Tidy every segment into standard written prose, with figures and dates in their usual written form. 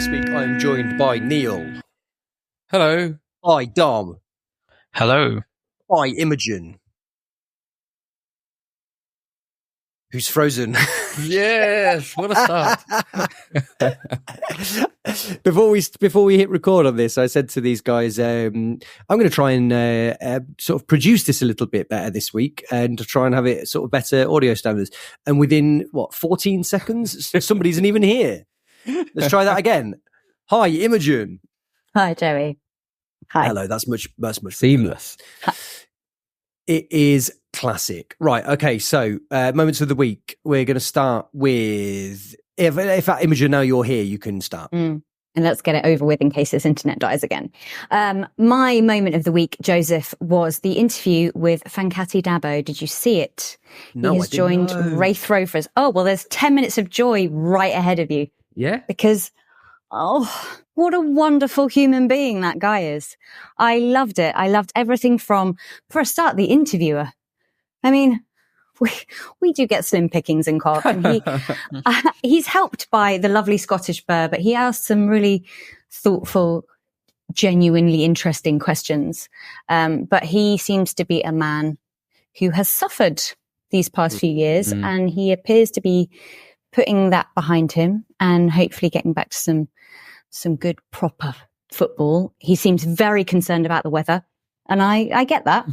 This week I am joined by Neil. Hello. By Dom. Hello. By Imogen. Who's frozen. Yes, what a start. Before we hit record on this, I said to these guys, I'm going to try and sort of produce this a little bit better this week and to try and have it sort of better audio standards. And within, 14 seconds, somebody isn't even here. Let's try that again. Hi, Imogen. Hi, Joey. Hi. Hello, that's much Seamless. It is classic. Right, okay, so moments of the week. We're going to start with, if Imogen, now you're here, you can start. And let's get it over with in case this internet dies again. My moment of the week, Joseph, was the interview with Fankati Dabo. Did you see it? No, he has joined Wraith Rovers. Oh, well, there's 10 minutes of joy right ahead of you. Yeah. Because, what a wonderful human being that guy is. I loved it. I loved everything from, for a start, the interviewer. I mean, we do get slim pickings in Cork, and he's helped by the lovely Scottish burr, but he asked some really thoughtful, genuinely interesting questions. But he seems to be a man who has suffered these past few years, and he appears to be putting that behind him and hopefully getting back to some good proper football. He seems very concerned about the weather, and I get that.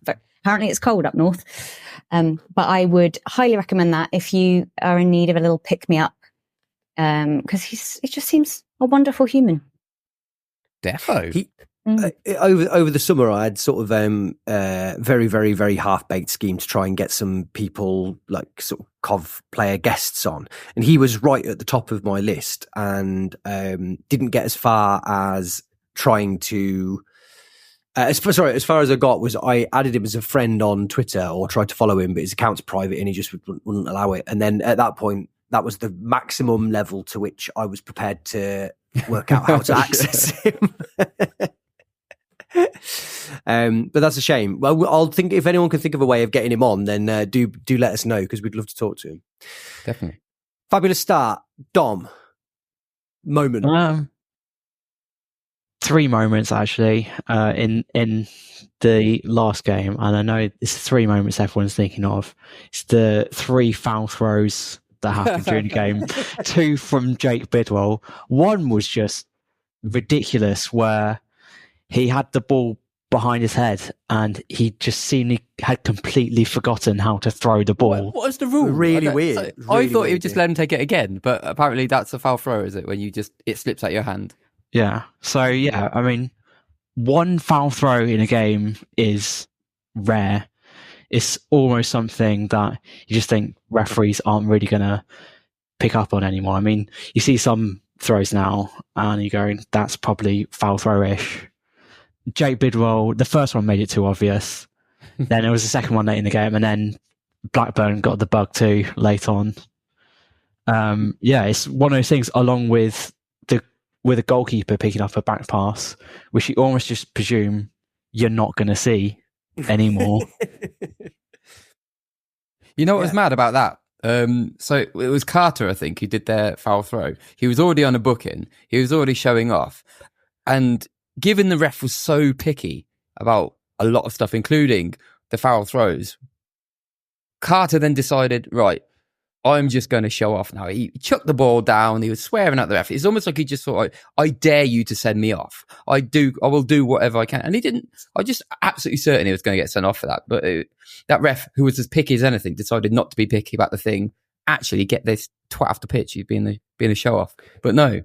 But apparently it's cold up north. But I would highly recommend that if you are in need of a little pick-me-up, because he just seems a wonderful human. Defo. Over the summer, I had sort of very, very, very half-baked scheme to try and get some people, like sort of COV player guests on. And he was right at the top of my list, and didn't get as far as trying to... as far as I got was I added him as a friend on Twitter or tried to follow him, but his account's private and he just wouldn't allow it. And then at that point, that was the maximum level to which I was prepared to work out how to access him. But that's a shame. Well, I'll think if anyone can think of a way of getting him on, then do let us know, because we'd love to talk to him. Definitely. Fabulous start. Dom, moment. 3 moments actually in the last game, and I know it's 3 moments everyone's thinking of. It's the 3 foul throws that happened during the game. 2 from Jake Bidwell. One was just ridiculous, where he had the ball behind his head and he just seemingly had completely forgotten how to throw the ball. What is the rule? Really weird. I thought he would just let him take it again, but apparently that's a foul throw, is it? When it slips out your hand. Yeah. So, yeah, I mean, 1 foul throw in a game is rare. It's almost something that you just think referees aren't really going to pick up on anymore. I mean, you see some throws now and you're going, that's probably foul throw-ish. Jake Bidwell, the first one made it too obvious. Then there was a second one late in the game, and then Blackburn got the bug too late on. It's one of those things, along with a goalkeeper picking up a back pass, which you almost just presume you're not going to see anymore. You know what was mad about that? So it was Carter, I think, who did their foul throw. He was already on a booking. He was already showing off. And given the ref was so picky about a lot of stuff, including the foul throws, Carter then decided, right, I'm just going to show off now. He chucked the ball down. He was swearing at the ref. It's almost like he just thought, I dare you to send me off. I will do whatever I can. And he didn't. I was just absolutely certain he was going to get sent off for that. But that ref, who was as picky as anything, decided not to be picky about the thing. Actually, get this twat off the pitch. He's being a show off. But no.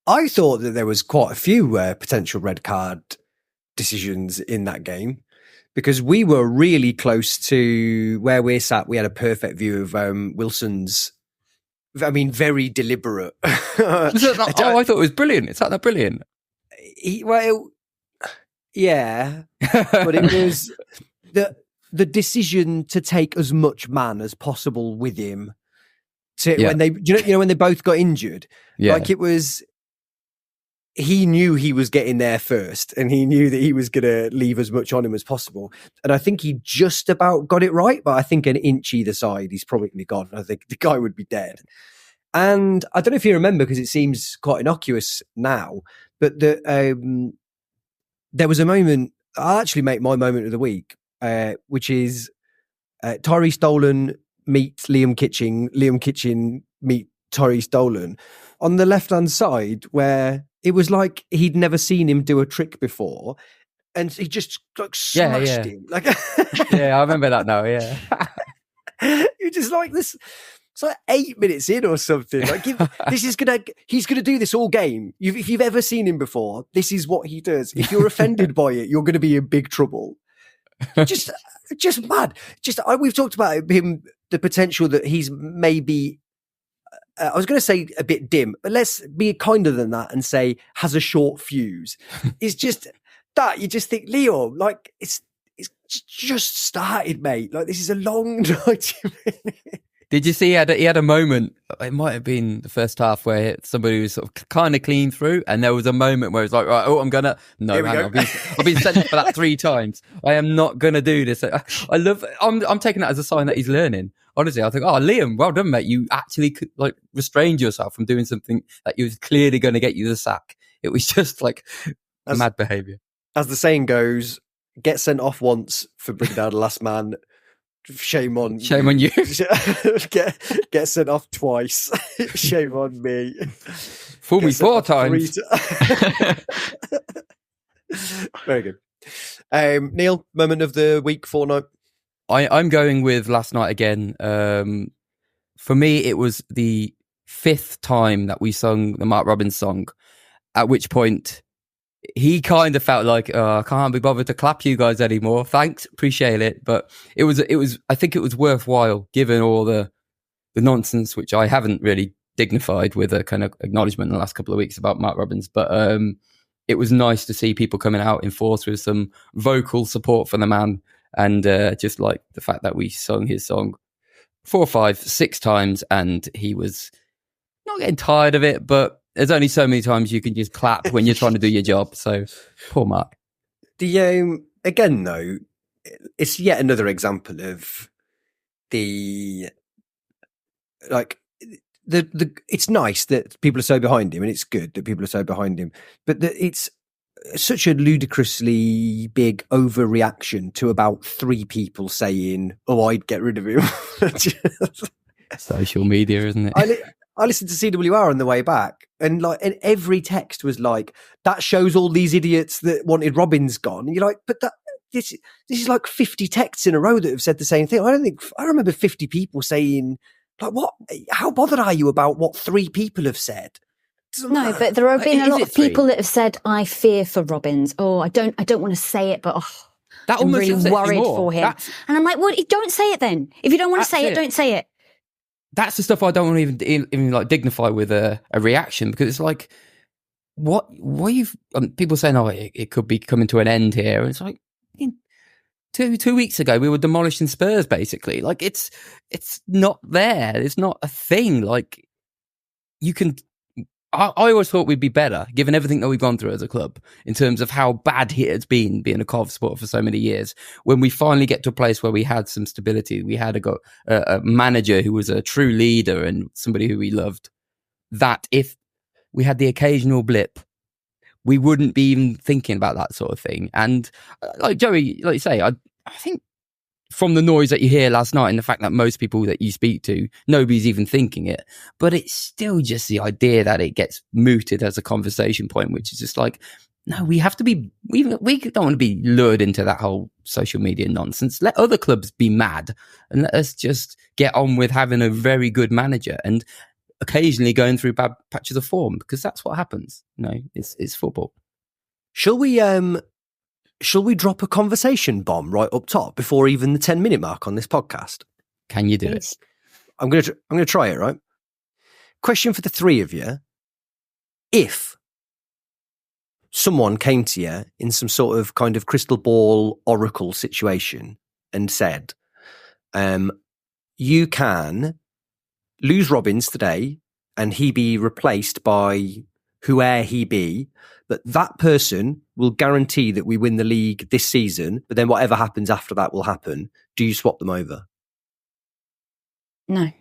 I thought that there was quite a few potential red card decisions in that game, because we were really close to where we're sat. We had a perfect view of Wilson's, very deliberate. I thought it was brilliant. It's that brilliant. Yeah, but it was the decision to take as much man as possible with him. When they, when they both got injured, like it was. He knew he was getting there first, and he knew that he was going to leave as much on him as possible. And I think he just about got it right, but I think an inch either side, he's probably gone. I think the guy would be dead. And I don't know if you remember, because it seems quite innocuous now, but there was a moment. I'll actually make my moment of the week, which is Tyrese Dolan meet Liam Kitchen meet Tyrese Dolan on the left-hand side, where it was like he'd never seen him do a trick before, and he just like smashed him. Like, yeah, I remember that now. Yeah, you're just like this. It's like 8 minutes in or something. Like he's gonna do this all game. If you've ever seen him before, this is what he does. If you're offended by it, you're going to be in big trouble. Just mad. We've talked about him, the potential that he's maybe. I was going to say a bit dim, but let's be kinder than that and say has a short fuse. It's just that you just think, Leo, like it's just started, mate. Like this is a long 90 minutes. Did you see he had a moment, it might have been the first half, where somebody was sort of kind of clean through, and there was a moment where it's like, right, I'm I've been sent for that 3 times. I am not going to do this. I'm taking that as a sign that he's learning. Honestly, I think, Liam, well done, mate. You actually like restrained yourself from doing something that was clearly going to get you the sack. It was just like mad behaviour. As the saying goes, get sent off once for bringing down the last man. Shame on you. Get sent off twice. Shame on me. Fool me 4 times. Very good. Neil, moment of the week, fortnight. I'm going with last night again. For me, it was the 5th time that we sung the Mark Robins song, at which point he kind of felt like, I can't be bothered to clap you guys anymore. Thanks, appreciate it. But it was. I think it was worthwhile, given all the nonsense, which I haven't really dignified with a kind of acknowledgement in the last couple of weeks about Mark Robins. But it was nice to see people coming out in force with some vocal support for the man, and just like the fact that we sung his song 4, 5, 6 times, and he was not getting tired of it, but there's only so many times you can just clap when you're trying to do your job. So, poor Mark. The again though, it's yet another example of the it's nice that people are so behind him, and it's good that people are so behind him, but it's such a ludicrously big overreaction to about 3 people saying, I'd get rid of him. Social media, isn't it? I listened to CWR on the way back, and every text was like, that shows all these idiots that wanted Robins gone. And you're like, but this is like 50 texts in a row that have said the same thing. I remember 50 people saying, like, what? How bothered are you about what 3 people have said? No, but there have been a lot of people that have said, I fear for Robins. I don't want to say it, but I'm really worried for him. And I'm like, well, don't say it then. If you don't want to say it, don't say it. That's the stuff I don't want to even like dignify with a reaction, because it's like, what you've people saying, it could be coming to an end here. And it's like, 2 weeks ago we were demolishing Spurs, basically. Like it's not there. It's not a thing. Like you can. I always thought we'd be better, given everything that we've gone through as a club, in terms of how bad it has been being a Cov supporter for so many years. When we finally get to a place where we had some stability, we had a manager who was a true leader and somebody who we loved, that if we had the occasional blip, we wouldn't be even thinking about that sort of thing. And like Joey, like you say, I think from the noise that you hear last night and the fact that most people that you speak to, nobody's even thinking it, but it's still just the idea that it gets mooted as a conversation point, which is just like, no, we have to be, we don't want to be lured into that whole social media nonsense. Let other clubs be mad and let us just get on with having a very good manager and occasionally going through bad patches of form, because that's what happens. It's football. Shall we drop a conversation bomb right up top before even the 10-minute mark on this podcast? Can you do it? I'm going to try it, right? Question for the 3 of you. If someone came to you in some sort of kind of crystal ball oracle situation and said, you can lose Robins today and he be replaced by whoe'er he be, but that person will guarantee that we win the league this season, but then whatever happens after that will happen. Do you swap them over? No.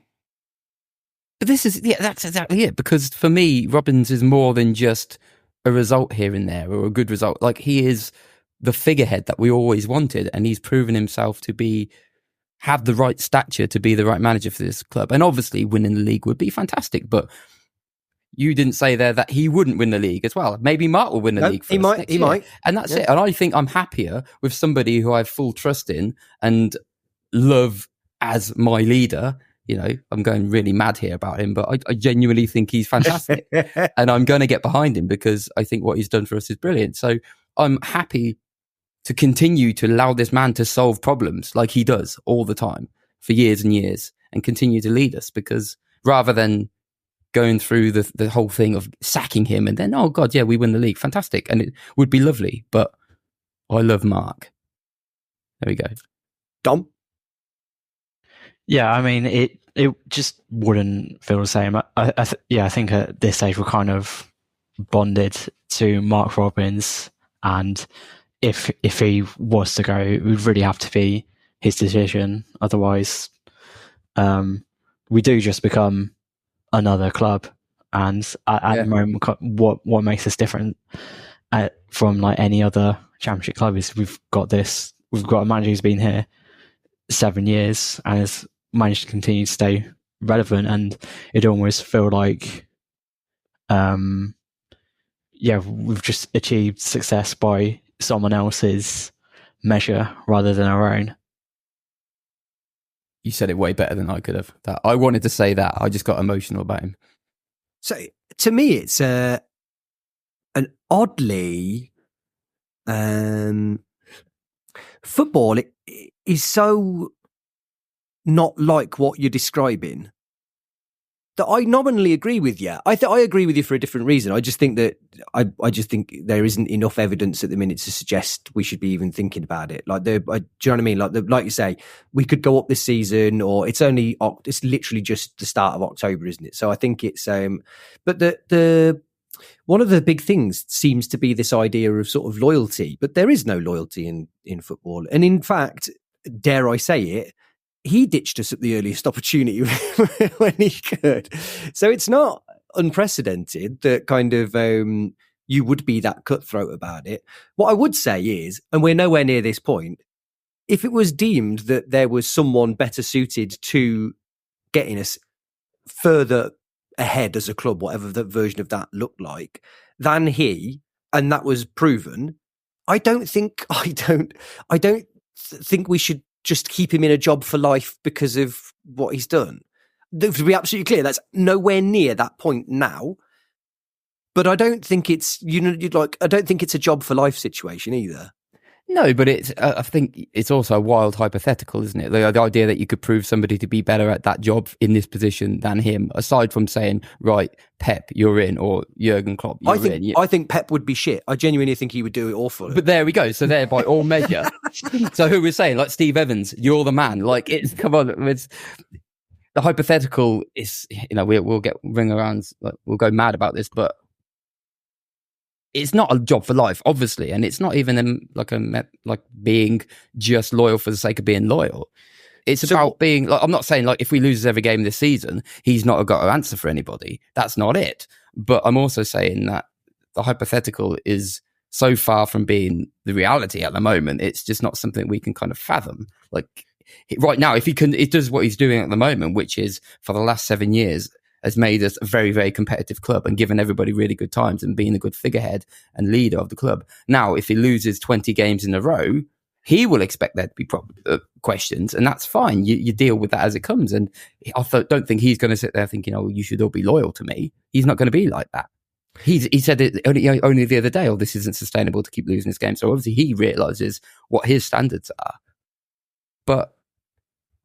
But that's exactly it. Because for me, Robins is more than just a result here and there or a good result. Like, he is the figurehead that we always wanted, and he's proven himself to have the right stature to be the right manager for this club. And obviously winning the league would be fantastic, but you didn't say there that he wouldn't win the league as well. Maybe Mark will win the league. He might. And that's it. And I think I'm happier with somebody who I have full trust in and love as my leader. You know, I'm going really mad here about him, but I genuinely think he's fantastic. And I'm going to get behind him because I think what he's done for us is brilliant. So I'm happy to continue to allow this man to solve problems like he does all the time for years and years and continue to lead us, because rather than going through the whole thing of sacking him and then, oh God, yeah, we win the league. Fantastic. And it would be lovely, but I love Mark. There we go. Dom? Yeah, I mean, it just wouldn't feel the same. I think at this stage we're kind of bonded to Mark Robins, and if he was to go, it would really have to be his decision. Otherwise, we do just become another club. And at the moment, what makes us different from like any other Championship club is we've got a manager who's been here 7 years and has managed to continue to stay relevant. And it almost feel like, we've just achieved success by someone else's measure rather than our own. You said it way better than I could have. I wanted to say that. I just got emotional about him. So to me, it's an oddly football. It is so not like what you're describing that I nominally agree with you. I agree with you for a different reason. I just think that I just think there isn't enough evidence at the minute to suggest we should be even thinking about it. Like do you know what I mean? Like you say, we could go up this season, or it's literally just the start of October, isn't it? So I think it's but the one of the big things seems to be this idea of sort of loyalty, but there is no loyalty in football. And in fact, dare I say it, he ditched us at the earliest opportunity when he could. So it's not unprecedented that kind of you would be that cutthroat about it. What I would say is, and we're nowhere near this point, if it was deemed that there was someone better suited to getting us further ahead as a club, whatever the version of that looked like, than he, and that was proven, I don't think we should just keep him in a job for life because of what he's done. To be absolutely clear, that's nowhere near that point now. But I don't think it's I don't think it's a job for life situation either. No, but I think it's also a wild hypothetical, isn't it? The idea that you could prove somebody to be better at that job in this position than him, aside from saying, right, Pep, you're in, or Jurgen Klopp, you're in. I think Pep would be shit. I genuinely think he would do it awful. But there we go. So there, by all measure. So who we're saying, like Steve Evans, you're the man. Like, come on. The hypothetical is, we'll get ring around, like, we'll go mad about this, but it's not a job for life, obviously, and it's not even like being just loyal for the sake of being loyal. It's about being. Like, I'm not saying like if we lose every game this season, he's not got to answer for anybody. That's not it. But I'm also saying that the hypothetical is so far from being the reality at the moment. It's just not something we can kind of fathom. Like right now, if he does what he's doing at the moment, which is for the last 7 years, has made us a very, very competitive club and given everybody really good times and being a good figurehead and leader of the club. Now, if he loses 20 games in a row, he will expect there to be questions, and that's fine. You deal with that as it comes. And I don't think he's going to sit there thinking, oh, you should all be loyal to me. He's not going to be like that. He said it only the other day, oh, this isn't sustainable to keep losing this game. So obviously he realises what his standards are. But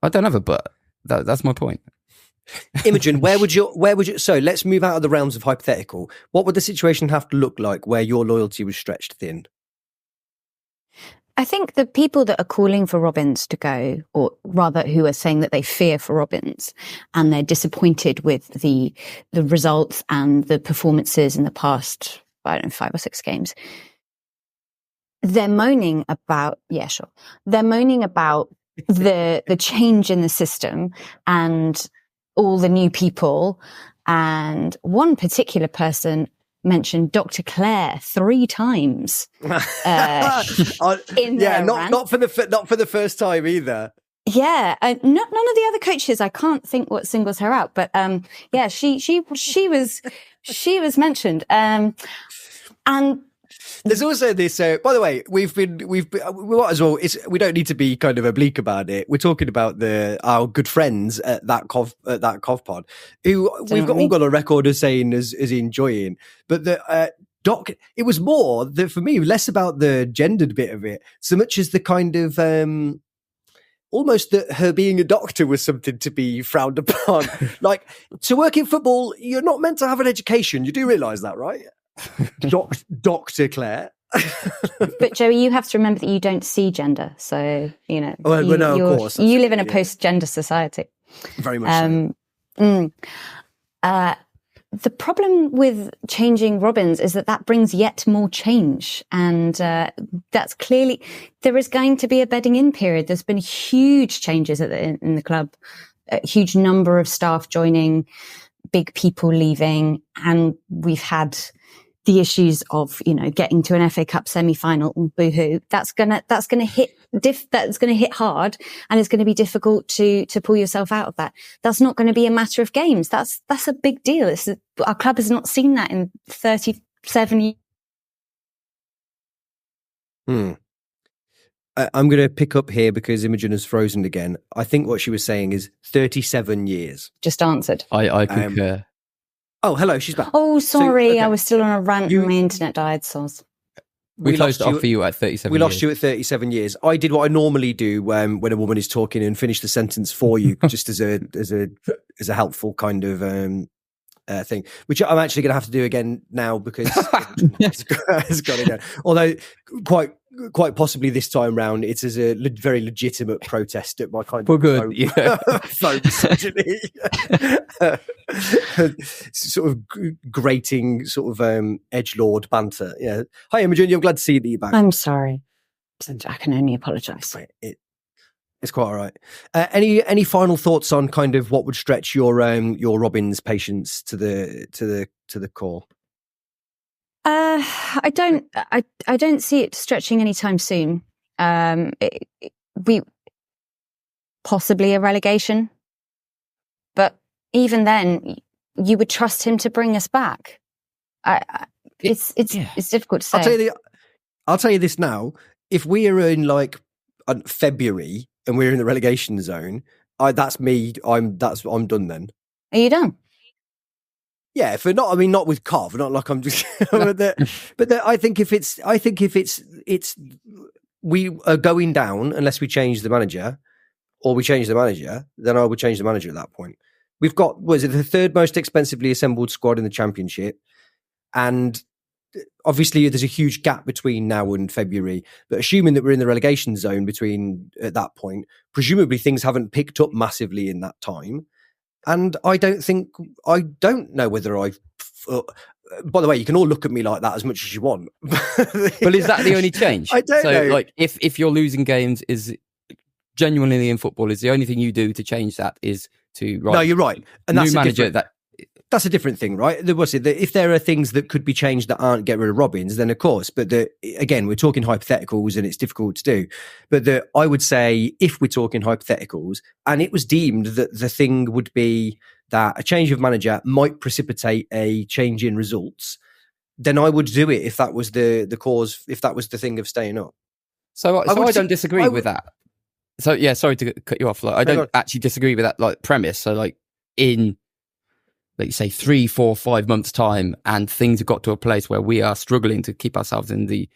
I don't have a but. That's my point. Imogen, where would you, so let's move out of the realms of hypothetical. What would the situation have to look like where your loyalty was stretched thin? I think the people that are calling for Robins to go, or rather who are saying that they fear for Robins and they're disappointed with the results and the performances in the past, 5 or 6 games, they're moaning about, they're moaning about the change in the system and all the new people. And one particular person mentioned Dr. Claire 3 times. In their rant. Not for the first time either. Yeah, none of the other coaches. I can't think what singles her out, but yeah, she was mentioned. And there's also this. By the way, we might as well. We don't need to be kind of oblique about it. We're talking about our good friends at that Cov pod, who we've all got a record of saying is enjoying, but the. It was more that for me, less about the gendered bit of it, so much as the kind of almost that her being a doctor was something to be frowned upon. Like, to work in football, you're not meant to have an education. You do realise that, right? Dr. Claire. But Joey, you have to remember that you don't see gender, so no, of course, you live in a post-gender society. Very much so. The problem with changing Robins is that brings yet more change. And that's clearly, there is going to be a bedding in period. There's been huge changes in the club, a huge number of staff joining, big people leaving. And we've had the issues of, getting to an FA Cup semi-final and boohoo. That's gonna hit hard, and it's going to be difficult to pull yourself out of that. That's not going to be a matter of games. That's a big deal. Our club has not seen that in 37 years. I'm going to pick up here because Imogen has frozen again. I think what she was saying is 37 years. Just answered. I concur. Oh, hello, she's back. Oh, sorry, okay. I was still on a rant and my internet died, soz. We closed it off for you at 37 years. We lost you at 37 years. I did what I normally do when a woman is talking and finish the sentence for you, just as a helpful kind of thing, which I'm actually going to have to do again now because it's got to go. Although quite possibly this time round, it's as a very legitimate protest at my kind of phone misogyny. Sort of grating, sort of edgelord banter. Yeah. Hi, Imogen. I'm glad to see that you're back. I'm sorry. I can only apologise. It's quite all right. Any final thoughts on kind of what would stretch your Robins patience to the core? I don't see it stretching anytime soon. We possibly a relegation, but even then, you would trust him to bring us back. It's difficult to say. I'll tell you this now. If we are in February and we're in the relegation zone, that's me. I'm done then. Are you done? Yeah, not with Cov, not like I'm just. but I think if it's we are going down unless we change the manager, or we change the manager, then I would change the manager at that point. We've got the third most expensively assembled squad in the Championship, and obviously there's a huge gap between now and February. But assuming that we're in the relegation zone at that point, presumably things haven't picked up massively in that time. And I don't know whether by the way, you can all look at me like that as much as you want. Well, is that the only change? I don't know. Like, if you're losing games, is genuinely in football, is the only thing you do to change that is to no, you're right. And that's new manager that's a different thing, right? If there are things that could be changed that aren't get rid of Robins, then of course. But again, we're talking hypotheticals and it's difficult to do. But I would say if we're talking hypotheticals and it was deemed that the thing would be that a change of manager might precipitate a change in results, then I would do it if that was the cause, if that was the thing of staying up. So I don't disagree with that. So yeah, sorry to cut you off. I don't actually disagree with that premise. So in say 3, 4, 5 months time, and things have got to a place where we are struggling to keep ourselves in the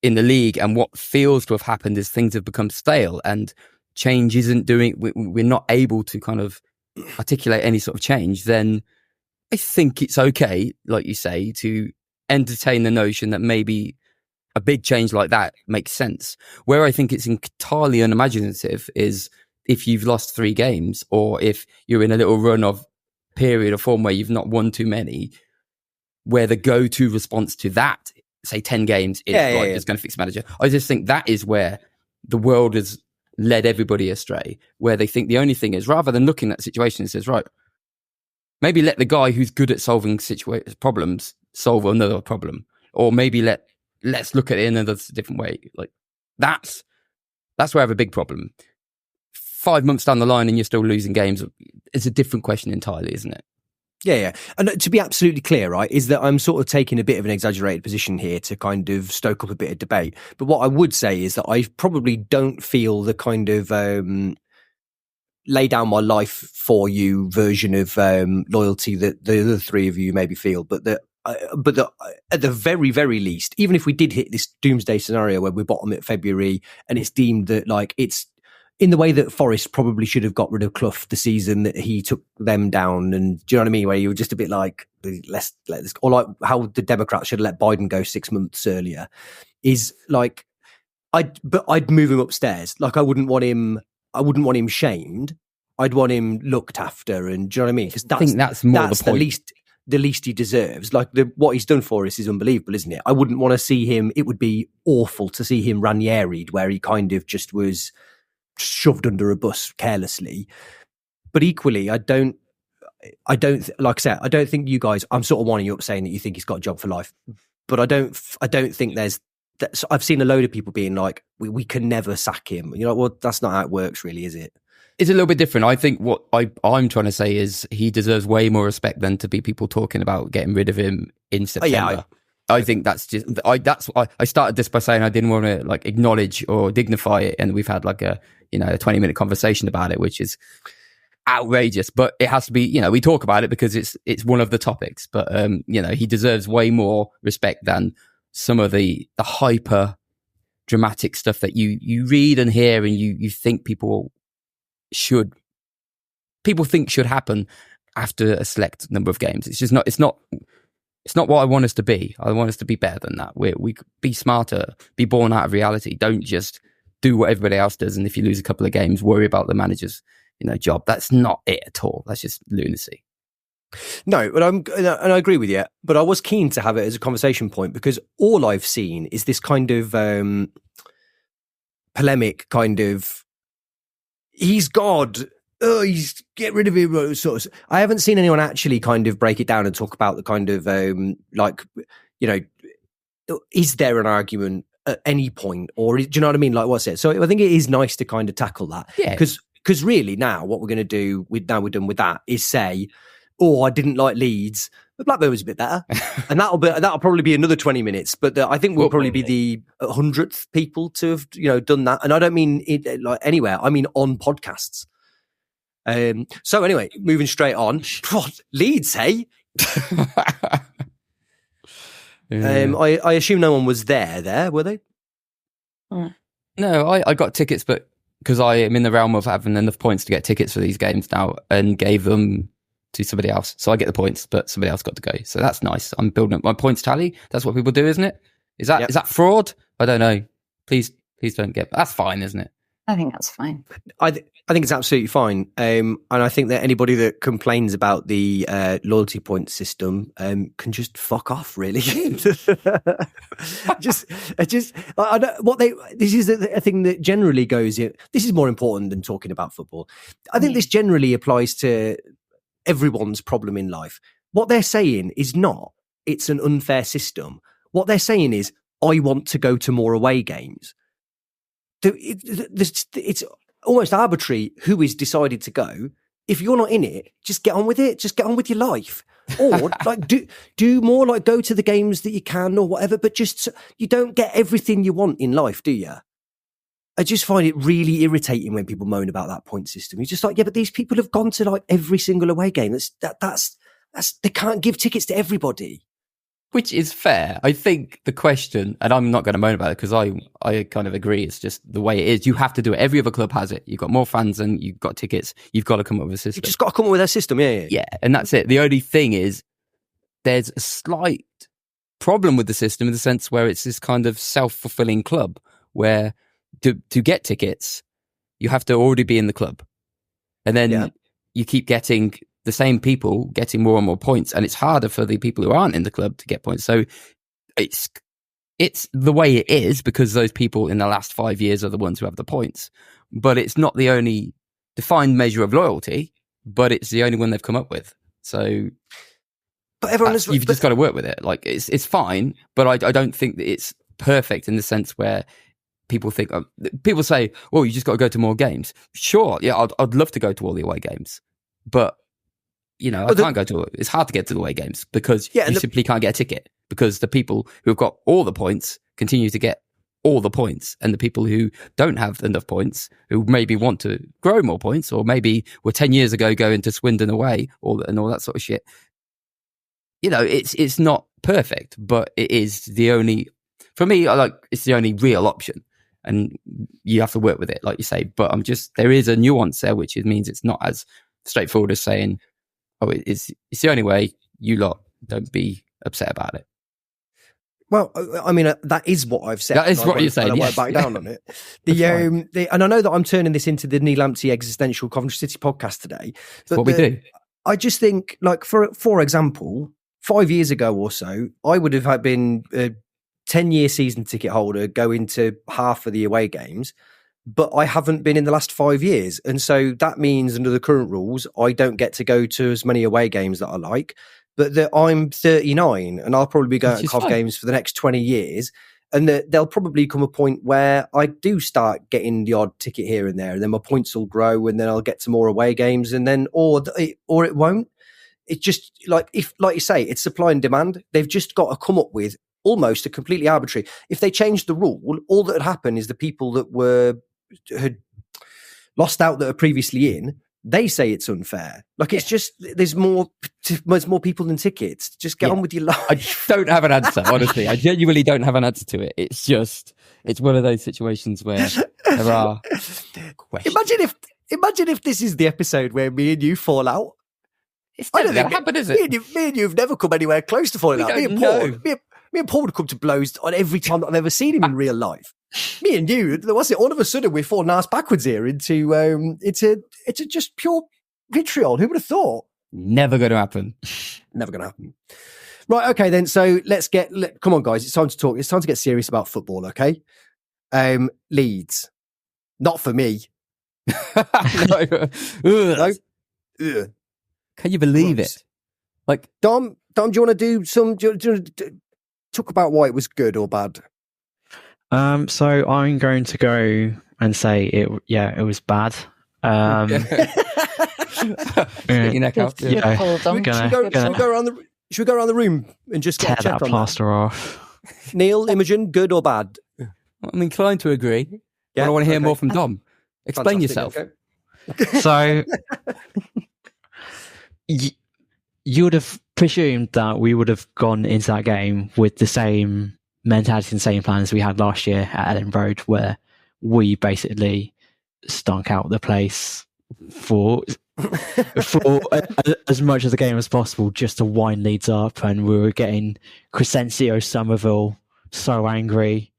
league, and what feels to have happened is things have become stale and change isn't doing. We're not able to kind of articulate any sort of change. Then I think it's okay, like you say, to entertain the notion that maybe a big change like that makes sense. Where I think it's entirely unimaginative is if you've lost 3 games, or if you're in a little run of period of form where you've not won too many, where the go-to response to that, say 10 games, is just going to fix manager. I just think that is where the world is led everybody astray, where they think the only thing is, rather than looking at the situation and says, right, maybe let the guy who's good at solving problems solve another problem, or maybe let's look at it in a different way. Like that's where I have a big problem. 5 months down the line and you're still losing games, it's a different question entirely, isn't it? Yeah. And to be absolutely clear, right, is that I'm sort of taking a bit of an exaggerated position here to kind of stoke up a bit of debate. But what I would say is that I probably don't feel the kind of lay down my life for you version of loyalty that the other three of you maybe feel, but that at the very, very least, even if we did hit this doomsday scenario where we're bottom at February and it's deemed that like it's in the way that Forest probably should have got rid of Clough the season that he took them down, and do you know what I mean? Where you were just a bit like, let's let this, or like how the Democrats should have let Biden go 6 months earlier. Is like, I'd move him upstairs. Like I wouldn't want him shamed. I'd want him looked after, and do you know what I mean? Because I think that's more the point. The least he deserves. Like what he's done for us is unbelievable, isn't it? I wouldn't want to see him. It would be awful to see him Ranieri'd, where he kind of just was shoved under a bus carelessly. But equally, I don't like I said, I don't think you guys, I'm sort of winding you up saying that you think he's got a job for life, but I don't think there's that. I've seen a load of people being like, we can never sack him. You know, well, that's not how it works really, is it? It's a little bit different. I think what I'm trying to say is he deserves way more respect than to be people talking about getting rid of him in September. I think that's just, I started this by saying I didn't want to like acknowledge or dignify it. And we've had like a 20-minute conversation about it, which is outrageous, but it has to be, we talk about it because it's one of the topics, but he deserves way more respect than some of the hyper dramatic stuff that you read and hear and you think people think should happen after a select number of games. It's just not, it's not what I want us to be. I want us to be better than that. We be smarter, be born out of reality. Don't just do what everybody else does. And if you lose a couple of games, worry about the manager's, job. That's not it at all. That's just lunacy. No, but and I agree with you, but I was keen to have it as a conversation point because all I've seen is this kind of polemic kind of, he's God. Oh, he's get rid of him. Sort of. I haven't seen anyone actually kind of break it down and talk about the kind of is there an argument at any point, or do you know what I mean? Like, what's it? So I think it is nice to kind of tackle that, because really now what we're going to do now we're done with that is say, oh, I didn't like Leeds, but Blackburn was a bit better, and that'll probably be another 20 minutes. But I think we'll probably be the 100th people to have done that, and I don't mean it like anywhere. I mean on podcasts. So anyway, moving straight on. What, Leeds, hey? I assume no one was there, were they? No, I got tickets, but because I am in the realm of having enough points to get tickets for these games now, and gave them to somebody else. So I get the points, but somebody else got to go. So that's nice. I'm building up my points tally. That's what people do, isn't it? Is that fraud? I don't know. Please don't get. That's fine, isn't it? I think that's fine. I think it's absolutely fine. And I think that anybody that complains about the loyalty point system can just fuck off, really. This is a thing that generally goes, this is more important than talking about football. I think this generally applies to everyone's problem in life. What they're saying is not, it's an unfair system. What they're saying is, I want to go to more away games. It's almost arbitrary who is decided to go. If you're not in it, just get on with it. Just get on with your life, or like do more, like go to the games that you can or whatever. But just you don't get everything you want in life, do you? I just find it really irritating when people moan about that point system. You're just like, yeah, but these people have gone to like every single away game. That's they can't give tickets to everybody. Which is fair. I think the question, and I'm not going to moan about it because I kind of agree, it's just the way it is. You have to do it. Every other club has it. You've got more fans and you've got tickets. You've got to come up with a system. You've just got to come up with a system, yeah. Yeah, and that's it. The only thing is there's a slight problem with the system in the sense where it's this kind of self-fulfilling club where to get tickets, you have to already be in the club. And then you keep getting the same people getting more and more points, and it's harder for the people who aren't in the club to get points. So it's the way it is because those people in the last 5 years are the ones who have the points. But it's not the only defined measure of loyalty, but it's the only one they've come up with. So but everyone is, you've just got to work with it. Like it's fine, but I don't think that it's perfect in the sense where people think people say, "Well, you just got to go to more games." Sure, yeah, I'd love to go to all the away games, but you know, I can't go to. It's hard to get to the away games because you simply can't get a ticket because the people who have got all the points continue to get all the points, and the people who don't have enough points, who maybe want to grow more points, or maybe were 10 years ago going to Swindon away, and all that sort of shit. You know, it's not perfect, but it is the only. For me, it's the only real option, and you have to work with it, like you say. But there is a nuance there, which means it's not as straightforward as saying, "Oh, it's the only way." You lot don't be upset about it. Well, I mean, that is what I've said. That is what you're saying. I won't back down on it. And I know that I'm turning this into the Neil Lamptey existential Coventry City podcast today. That's what we do. I just think, like, for example, 5 years ago or so, I would have been a 10-year season ticket holder going to half of the away games, but I haven't been in the last 5 years. And so that means under the current rules, I don't get to go to as many away games that I like, but that I'm 39 and I'll probably be going to Cov games for the next 20 years. And that there'll probably come a point where I do start getting the odd ticket here and there, and then my points will grow, and then I'll get to more away games, and then, or it won't. It's just like you say, it's supply and demand. They've just got to come up with almost a completely arbitrary. If they changed the rule, all that would happen is the people that had lost out that are previously in, they say it's unfair. Like it's just there's more people than tickets. Just get on with your life. I don't have an answer, honestly. I genuinely don't have an answer to it. It's one of those situations where there are questions. Imagine if this is the episode where me and you fall out. It's never going to happen, is it? Me and you have never come anywhere close to falling out. Me and Paul would come to blows on every time that I've ever seen him in real life. Me and you, what's it? All of a sudden, we're falling ass backwards here into it's a just pure vitriol. Who would have thought? Never going to happen. Never going to happen. Right, okay then. So come on, guys. It's time to talk. It's time to get serious about football. Okay, Leeds, not for me. No. Can you believe it? Like Dom, do you want to do some? Do you want to talk about why it was good or bad? So I'm going to go and say it was bad. Stick your neck out. Yeah. Should we go around the room and just tear get a check that on plaster off? Neil, Imogen, good or bad? I'm inclined to agree. Yeah, I want to hear more from Dom. Explain yourself. Okay. So you would have presumed that we would have gone into that game with the same mentality and same plans we had last year at Ellen Road, where we basically stunk out the place for as much of the game as possible just to wind Leeds up, and we were getting Crescencio Somerville so angry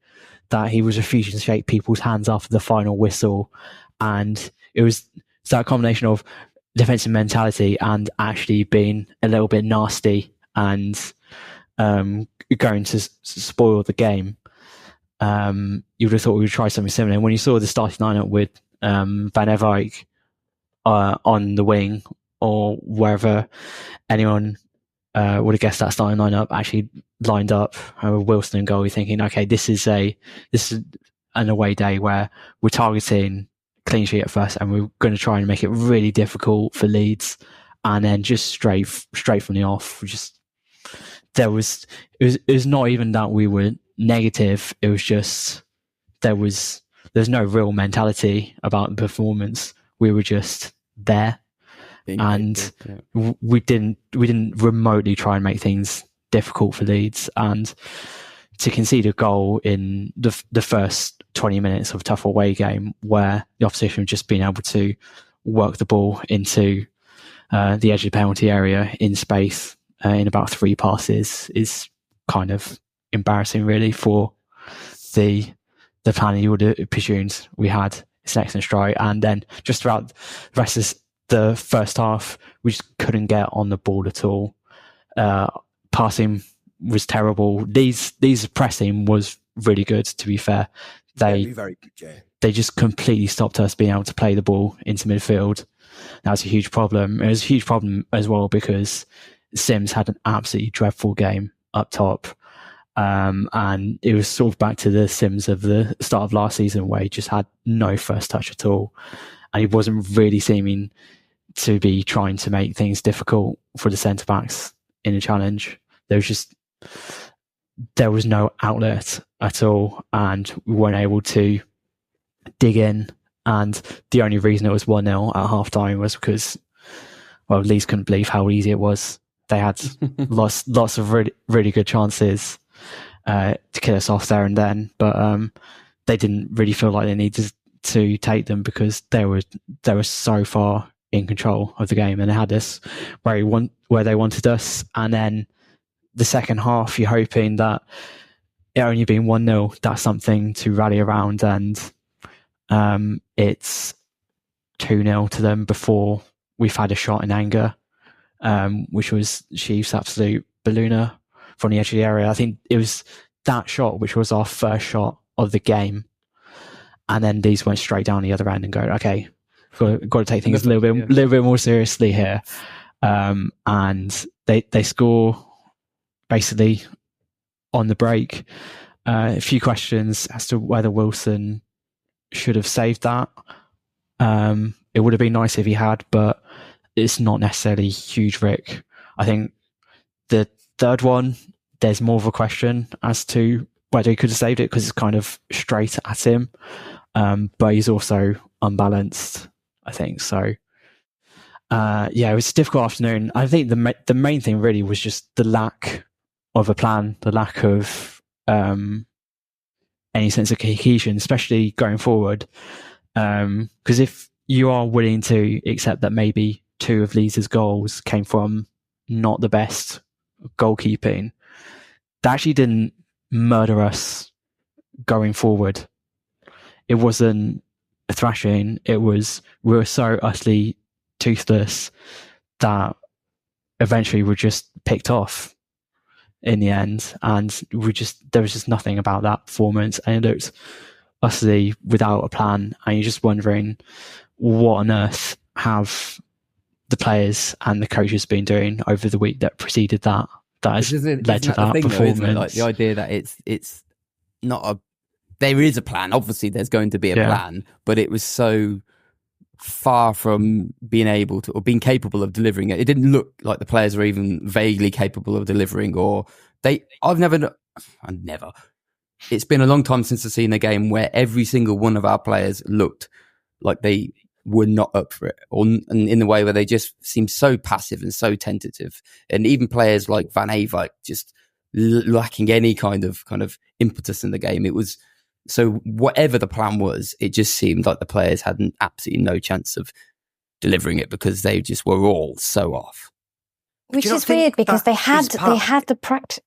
that he was refusing to shake people's hands after the final whistle, and it was that combination of defensive mentality and actually being a little bit nasty and going to spoil the game. You would have thought we would try something similar. And when you saw the starting lineup with Van Eyck on the wing, or wherever anyone would have guessed that starting lineup actually lined up with Wilson and goal, you're thinking, okay, this is an away day where we're targeting clean sheet at first, and we're going to try and make it really difficult for Leeds, and then just straight from the off, it was not even that we were negative. It was just there's no real mentality about the performance. We were just there, and we didn't remotely try and make things difficult for Leeds. And to concede a goal in the first 20 minutes of a tough away game, where the opposition just being able to work the ball into the edge of the penalty area in space in about 3 passes, is kind of embarrassing, really, for the plan you would have presumed we had. It's an excellent strike, and then just throughout the rest of the first half, we just couldn't get on the ball at all. Passing was terrible. These pressing was really good, to be fair. Very, very good, yeah. They just completely stopped us being able to play the ball into midfield. That was a huge problem. It was a huge problem as well because Sims had an absolutely dreadful game up top. And it was sort of back to the Sims of the start of last season where he just had no first touch at all. And he wasn't really seeming to be trying to make things difficult for the centre-backs in a challenge. There was no outlet at all, and we weren't able to dig in. And the only reason it was 1-0 at half-time was because, well, Leeds couldn't believe how easy it was. They had lots of really, really good chances to kill us off there and then, but they didn't really feel like they needed to take them because they were so far in control of the game, and they had us where they wanted us. And then the second half, you're hoping that it only being 1-0, that's something to rally around, and it's 2-0 to them before we've had a shot in anger, which was Sheaf's absolute ballooner from the edge of the area. I think it was that shot which was our first shot of the game, and then these went straight down the other end and go, okay, got to take things a little bit more seriously here. And they score basically on the break. A few questions as to whether Wilson should have saved that. It would have been nice if he had, but it's not necessarily huge risk. I think the third one, there's more of a question as to whether he could have saved it because it's kind of straight at him. But he's also unbalanced, I think. So, it was a difficult afternoon. I think the main thing really was just the lack of a plan, the lack of any sense of cohesion, especially going forward. Because if you are willing to accept that maybe 2 of Leeds' goals came from not the best goalkeeping, that actually didn't murder us going forward. It wasn't a thrashing. It was, we were so utterly toothless that eventually we just picked off in the end, and there was just nothing about that performance, and it looked utterly without a plan, and you're just wondering what on earth have the players and the coaches been doing over the week that preceded that has led to that performance. Though, like the idea that it's not a, there is a plan, obviously there's going to be a plan, but it was so far from being able to, or being capable of delivering it. It didn't look like the players were even vaguely capable of delivering, or I've never, it's been a long time since I've seen a game where every single one of our players looked like they were not up for it, or in the way where they just seemed so passive and so tentative. And even players like Van Eyck just lacking any kind of impetus in the game. It was, so whatever the plan was, it just seemed like the players had absolutely no chance of delivering it because they just were all so off. Which is weird because they had the practice.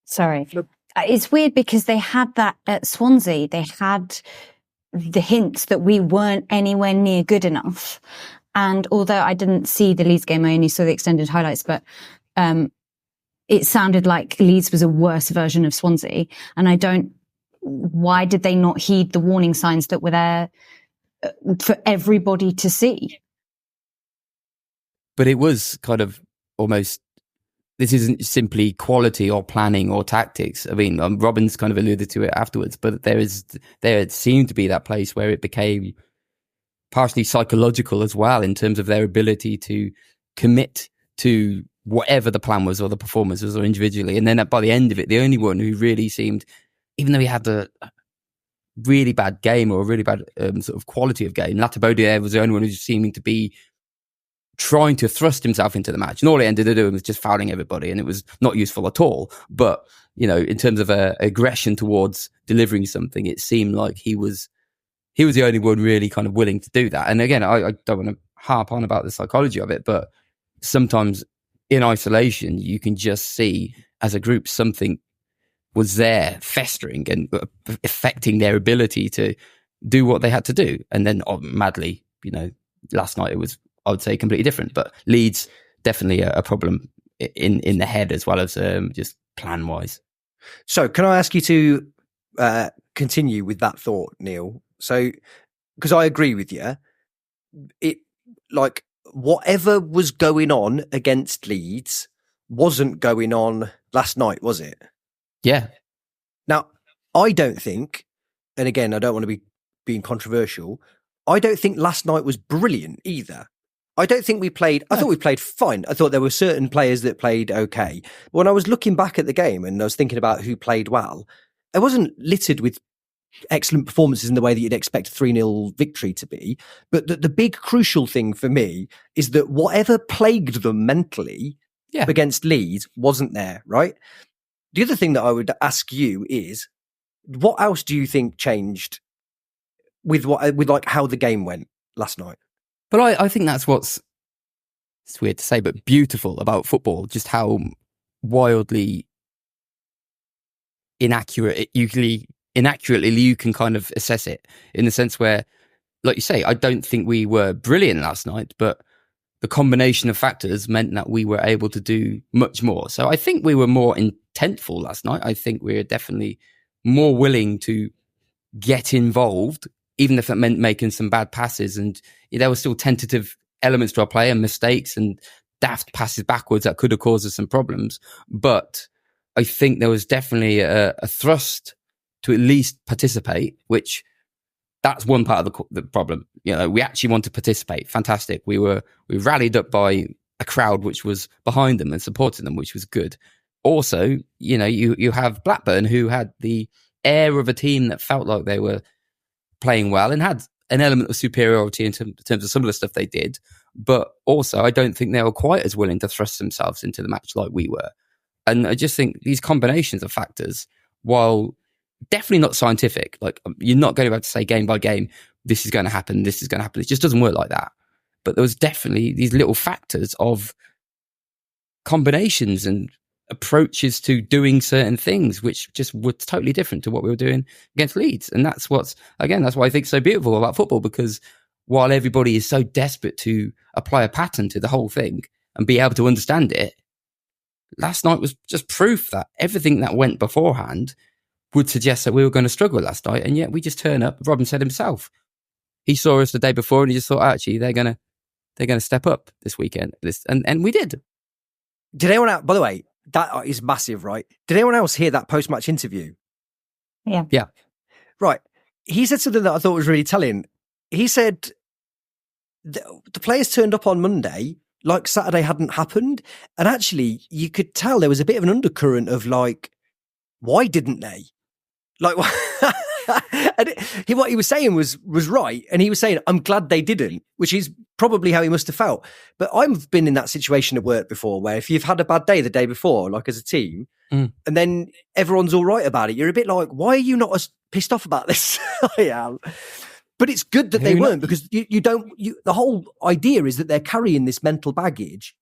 Sorry. It's weird because they had that at Swansea. They had the hints that we weren't anywhere near good enough. And although I didn't see the Leeds game, I only saw the extended highlights, but it sounded like Leeds was a worse version of Swansea. And why did they not heed the warning signs that were there for everybody to see? But it was kind of almost, this isn't simply quality or planning or tactics. I mean, Robin's kind of alluded to it afterwards, but there seemed to be that place where it became partially psychological as well, in terms of their ability to commit to whatever the plan was, or the performances, or individually. And then by the end of it, the only one who really seemed, even though he had a really bad game or a really bad sort of quality of game, Lamptey was the only one who seemed to be trying to thrust himself into the match, and all he ended up doing was just fouling everybody, and it was not useful at all. But in terms of aggression towards delivering something, it seemed like he was the only one really kind of willing to do that. And again, I don't want to harp on about the psychology of it, but sometimes in isolation you can just see as a group something was there festering and affecting their ability to do what they had to do. And then madly, last night it was, I would say, completely different. But Leeds, definitely a problem in the head as well as just plan wise. So can I ask you to continue with that thought, Neil? So, because I agree with you, it like whatever was going on against Leeds wasn't going on last night, was it? Yeah. Now, I don't think, and again, I don't want to be being controversial, I don't think last night was brilliant either. I don't think we played, I thought we played fine. I thought there were certain players that played okay. But when I was looking back at the game and I was thinking about who played well, it wasn't littered with excellent performances in the way that you'd expect a 3-0 victory to be. But the big crucial thing for me is that whatever plagued them mentally against Leeds wasn't there, right? The other thing that I would ask you is, what else do you think changed with like how the game went last night? But I think that's it's weird to say, but beautiful about football, just how wildly inaccurately you can kind of assess it, in the sense where, like you say, I don't think we were brilliant last night, but the combination of factors meant that we were able to do much more. So I think we were more intentful last night. I think we were definitely more willing to get involved, even if it meant making some bad passes. And there were still tentative elements to our play and mistakes and daft passes backwards that could have caused us some problems. But I think there was definitely a thrust to at least participate, which that's one part of the problem. You know, we actually want to participate. Fantastic. We rallied up by a crowd which was behind them and supporting them, which was good. Also, you know, you have Blackburn, who had the air of a team that felt like they were playing well and had an element of superiority in terms of some of the stuff they did. But also, I don't think they were quite as willing to thrust themselves into the match like we were. And I just think these combinations of factors, while definitely not scientific, like you're not going to be able to say game by game, this is going to happen, this is going to happen. It just doesn't work like that. But there was definitely these little factors of combinations and approaches to doing certain things, which just were totally different to what we were doing against Leeds. And that's why I think it's so beautiful about football, because while everybody is so desperate to apply a pattern to the whole thing and be able to understand it, last night was just proof that everything that went beforehand would suggest that we were going to struggle last night. And yet we just turn up. Robin said himself, he saw us the day before and he just thought, actually, they're going to step up this weekend. And we did. Did anyone else, by the way, that is massive, right? Did anyone else hear that post-match interview? Yeah. Right. He said something that I thought was really telling. He said the players turned up on Monday like Saturday hadn't happened. And actually, you could tell there was a bit of an undercurrent of like, why didn't they? Like, and what he was saying was right. And he was saying, I'm glad they didn't, which is probably how he must have felt. But I've been in that situation at work before, where if you've had a bad day the day before, like as a team, and then everyone's all right about it, you're a bit like, why are you not as pissed off about this? I am. But it's good that they weren't, because the whole idea is that they're carrying this mental baggage.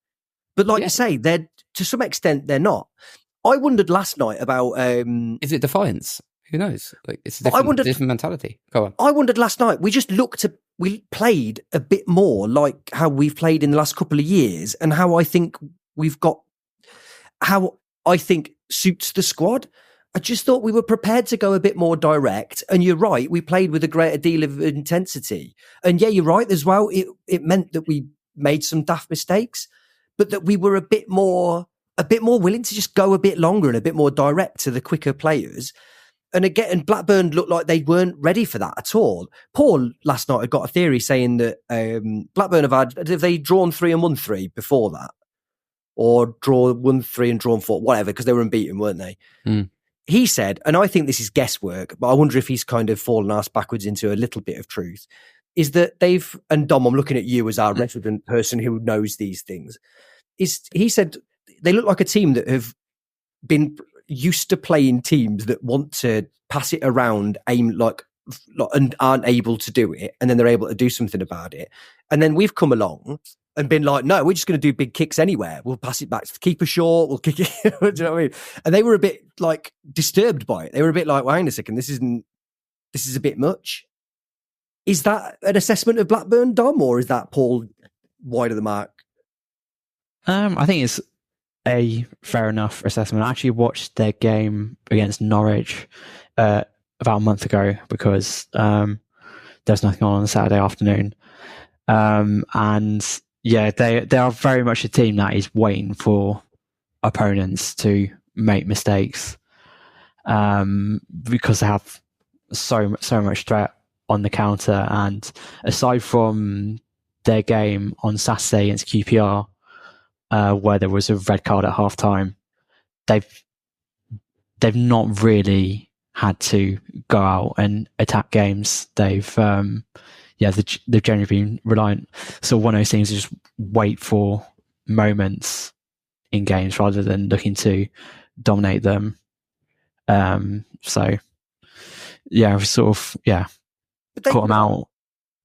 But like you say, to some extent, they're not. I wondered last night about... is it defiance? Who knows? Like, it's a different mentality. Go on. I wondered last night, we played a bit more like how we've played in the last couple of years, and how I think suits the squad. I just thought we were prepared to go a bit more direct. And you're right, we played with a greater deal of intensity. And yeah, you're right as well. It meant that we made some daft mistakes, but that we were a bit more willing to just go a bit longer and a bit more direct to the quicker players. And again, Blackburn looked like they weren't ready for that at all. Paul last night had got a theory saying that Blackburn have they drawn 3 and won 3 before that, or draw 1-3 and drawn 4, whatever, because they were unbeaten, weren't they? He said, and I think this is guesswork, but I wonder if he's kind of fallen ass backwards into a little bit of truth, is that and Dom, I'm looking at you as our resident person who knows these things, he said they look like a team that have been used to playing teams that want to pass it around, aim and aren't able to do it, and then they're able to do something about it. And then we've come along and been like, no, we're just going to do big kicks anywhere. We'll pass it back to the keeper short. We'll kick it. Do you know what I mean? And they were a bit like disturbed by it. They were a bit like, well, hang on a second, this is a bit much. Is that an assessment of Blackburn, Dom, or is that Paul wide of the mark? I think it's a fair enough assessment. I actually watched their game against Norwich about a month ago because there's nothing on a Saturday afternoon. And yeah, they are very much a team that is waiting for opponents to make mistakes because they have so much threat on the counter. And aside from their game on Saturday against QPR, where there was a red card at half time, they've not really had to go out and attack games. They've generally been reliant. So one of those things is just wait for moments in games rather than looking to dominate them. So yeah, sort of caught them out.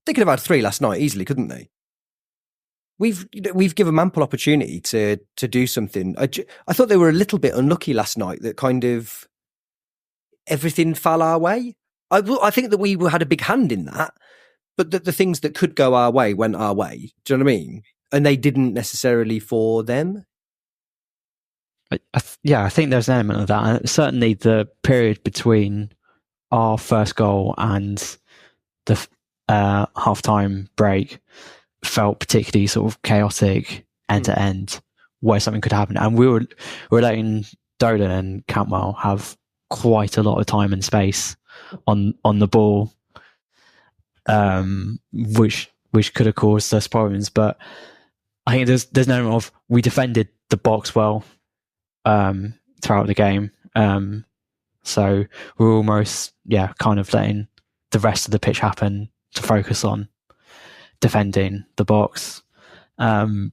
They could have had 3 last night easily, couldn't they? We've given them ample opportunity to do something. I thought they were a little bit unlucky last night that kind of everything fell our way. I think that we had a big hand in that, but the things that could go our way went our way. Do you know what I mean? And they didn't necessarily for them. I think there's an element of that. And certainly the period between our first goal and the half-time break felt particularly sort of chaotic end to end, where something could happen. And we were letting Dolan and Cantwell have quite a lot of time and space on the ball, which could have caused us problems. But I think there's an element of we defended the box well throughout the game. So we're almost kind of letting the rest of the pitch happen to focus on defending the box. But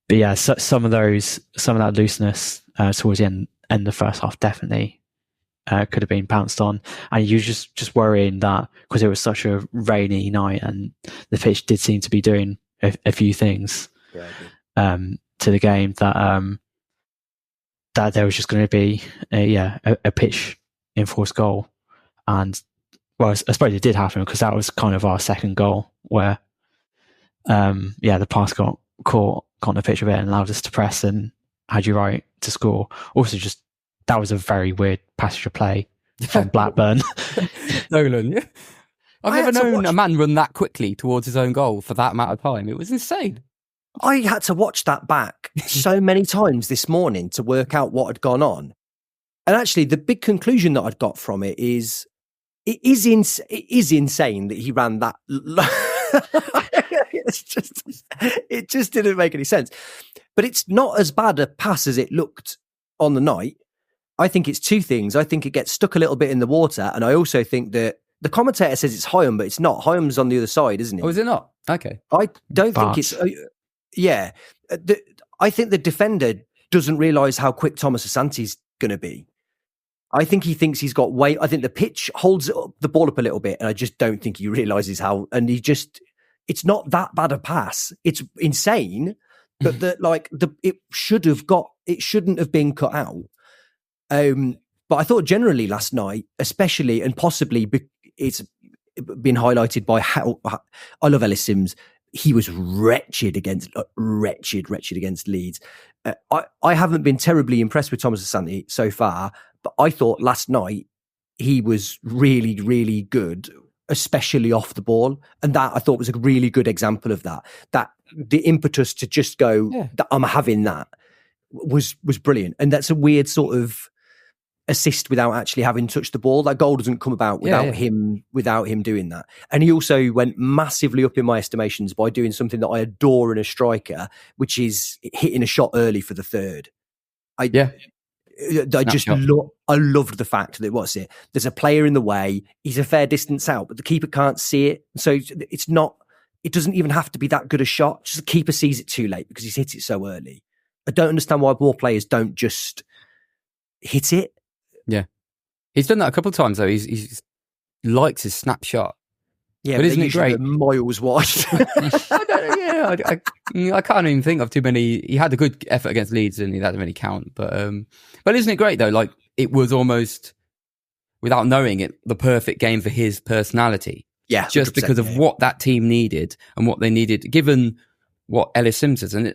yeah, so some of that looseness towards the end of the first half definitely could have been pounced on. And you just worrying that because it was such a rainy night and the pitch did seem to be doing a few things to the game that there was just going to be a pitch enforced goal. And well, I suppose it did happen because that was kind of our second goal where the pass got caught on the pitch a bit and allowed us to press and had you right to score. Also, just that was a very weird passage of play from Blackburn. Nolan, yeah. I've never known a man run that quickly towards his own goal for that amount of time. It was insane. I had to watch that back so many times this morning to work out what had gone on. And actually, the big conclusion that I'd got from it is it is insane that he ran that. It just didn't make any sense. But it's not as bad a pass as it looked on the night. I think it's 2 things. I think it gets stuck a little bit in the water, and I also think that the commentator says it's Hyam, but it's not. Hyam's on the other side, isn't it? Oh, is it not? Okay. I don't think it's... I think the defender doesn't realise how quick Thomas Asante's going to be. I think he thinks he's got weight. I think the pitch holds the ball up a little bit, and I just don't think he realises how... And it's not that bad a pass. It's insane, but it shouldn't have been cut out. But I thought generally last night, especially and possibly it's been highlighted by how I love Ellis Sims. He was wretched against Leeds. I haven't been terribly impressed with Thomas Asante so far, but I thought last night he was really, really good, especially off the ball. And that I thought was a really good example of that. That the impetus to just go, I'm having that was brilliant. And that's a weird sort of assist without actually having touched the ball. That goal doesn't come about without him doing that. And he also went massively up in my estimations by doing something that I adore in a striker, which is hitting a shot early for the third. I loved the fact that there's a player in the way, he's a fair distance out, but the keeper can't see it. So it doesn't even have to be that good a shot. Just the keeper sees it too late because he's hit it so early. I don't understand why more players don't just hit it. Yeah. He's done that a couple of times though. He's likes his snapshot. Yeah, but isn't it great? Miles wide. I can't even think of too many. He had a good effort against Leeds and that doesn't really count. But isn't it great though? Like it was almost, without knowing it, the perfect game for his personality. Yeah, just because of what that team needed and what they needed, given what Ellis Sims is. And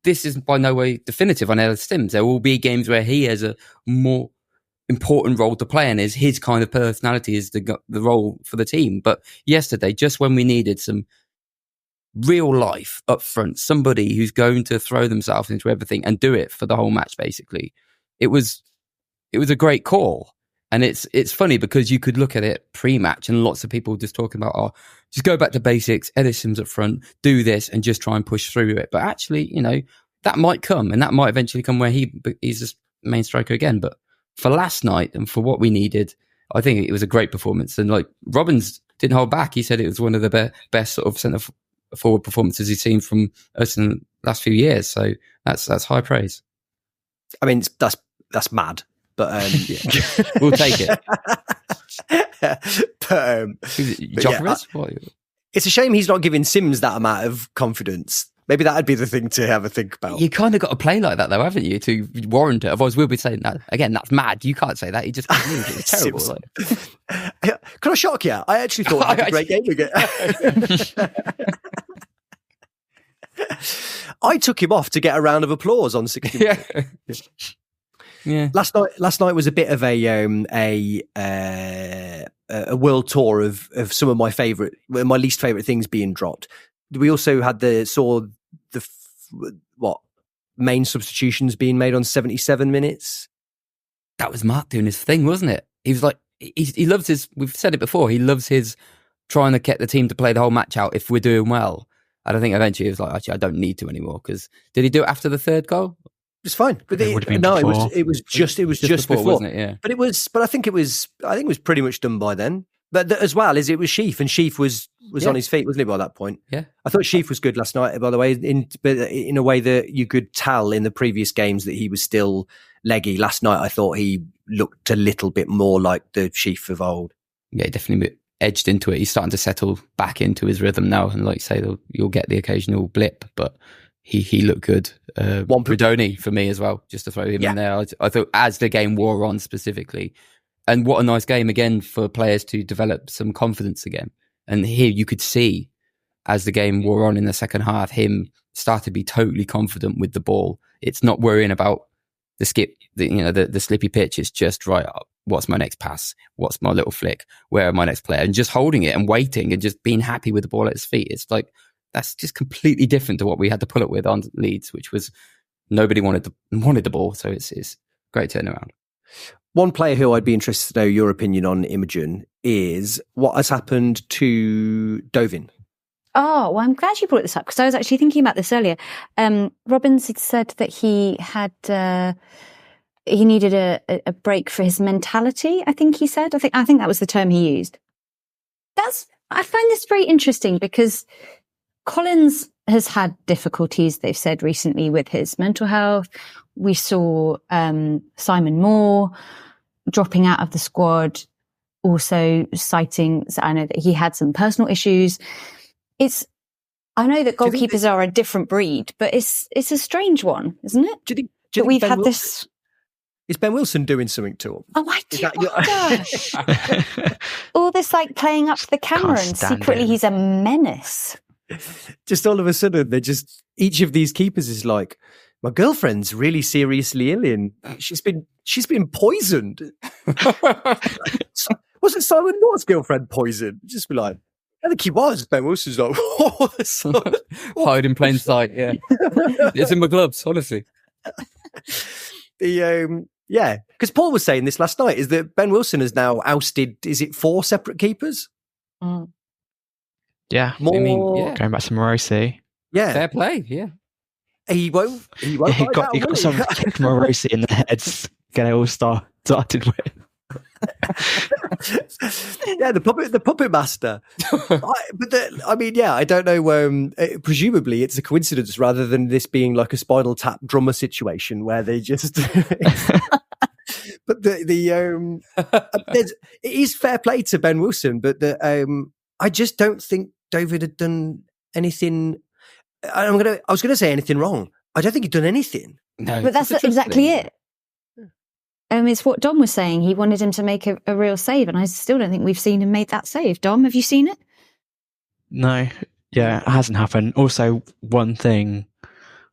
this is by no way definitive on Ellis Sims. There will be games where he has a more important role to play, and is his kind of personality is the role for the team. But yesterday, just when we needed some real life up front, somebody who's going to throw themselves into everything and do it for the whole match, basically, it was a great call. And it's funny because you could look at it pre-match and lots of people just talking about, just go back to basics, Ellis Sims up front, do this and just try and push through it. But actually, that might come, and that might eventually come where he's just main striker again. But for last night and for what we needed, I think it was a great performance. And Robbins didn't hold back. He said it was one of the best sort of centre forward performances he's seen from us in the last few years. So that's high praise. I mean, that's mad. But we'll take it. Jokeris? It's a shame he's not giving Sims that amount of confidence. Maybe that'd be the thing to have a think about. You kind of got to play like that, though, haven't you, to warrant it? Otherwise, we'll be saying that again. That's mad. You can't say that. He just it's terrible. Can I shock you? I actually thought I had a great game again. I took him off to get a round of applause on 60 minutes. Yeah. Last night was a bit of a world tour of some of my least favorite things being dropped. We also had the main substitutions being made on 77 minutes. That was Mark doing his thing, wasn't it? He was he loves his. We've said it before. He loves his trying to get the team to play the whole match out if we're doing well. And I think eventually he was like, actually, I don't need to anymore. Because did he do it after the third goal? It's fine, but it was just before, wasn't it? Yeah, but I think it was pretty much done by then. But as well as it was Sheaf, and Sheaf was on his feet, wasn't he, by that point? Yeah, I thought Sheaf was good last night, by the way, in a way that you could tell in the previous games that he was still leggy. Last night, I thought he looked a little bit more like the Sheaf of old. Yeah, definitely edged into it. He's starting to settle back into his rhythm now, and like you say, you'll get the occasional blip, but he looked good. Bredoni for me as well, just to throw him in there. I thought as the game wore on specifically, and what a nice game again for players to develop some confidence again. And here you could see as the game wore on in the second half, him start to be totally confident with the ball. It's not worrying about the slippy pitch. It's just right up. What's my next pass? What's my little flick? Where are my next player? And just holding it and waiting and just being happy with the ball at his feet. It's like, that's just completely different to what we had to pull it with on Leeds, which was nobody wanted the ball. So it's great turnaround. One player who I'd be interested to know your opinion on, Imogen, is what has happened to Dovin. Oh, well, I'm glad you brought this up because I was actually thinking about this earlier. Robbins had said that he needed a break for his mentality. I think he said. I think that was the term he used. I find this very interesting because Collins has had difficulties, they've said recently, with his mental health. We saw Simon Moore dropping out of the squad, also citing, I know that he had some personal issues. I know that goalkeepers are a different breed, but it's a strange one, isn't it? Do you think we've Ben had Wilson, this? Is Ben Wilson doing something to him? Oh, I do wonder. All this playing up to the camera, and secretly he's a menace. Just all of a sudden, each of these keepers is like, my girlfriend's really seriously ill and she's been poisoned. Wasn't Simon Moore's girlfriend poisoned? Just be like, I think he was. Ben Wilson's like, hide in plain sight. Yeah, it's in my gloves, honestly. Because Paul was saying this last night, is that Ben Wilson has now ousted, is it 4 separate keepers? Mm. Yeah, going back to Morosi. Yeah, fair play. Yeah, he won't. He got some kick Morosi in the head. Get it all started with. Yeah, the puppet master. I don't know. Presumably, it's a coincidence rather than this being like a Spinal Tap drummer situation where they just. But it is fair play to Ben Wilson, but I just don't think David had done anything. I was gonna say anything wrong. I don't think he'd done anything. No, but that's exactly it. It's what Dom was saying. He wanted him to make a real save, and I still don't think we've seen him make that save. Dom, have you seen it? No. Yeah, it hasn't happened. Also, one thing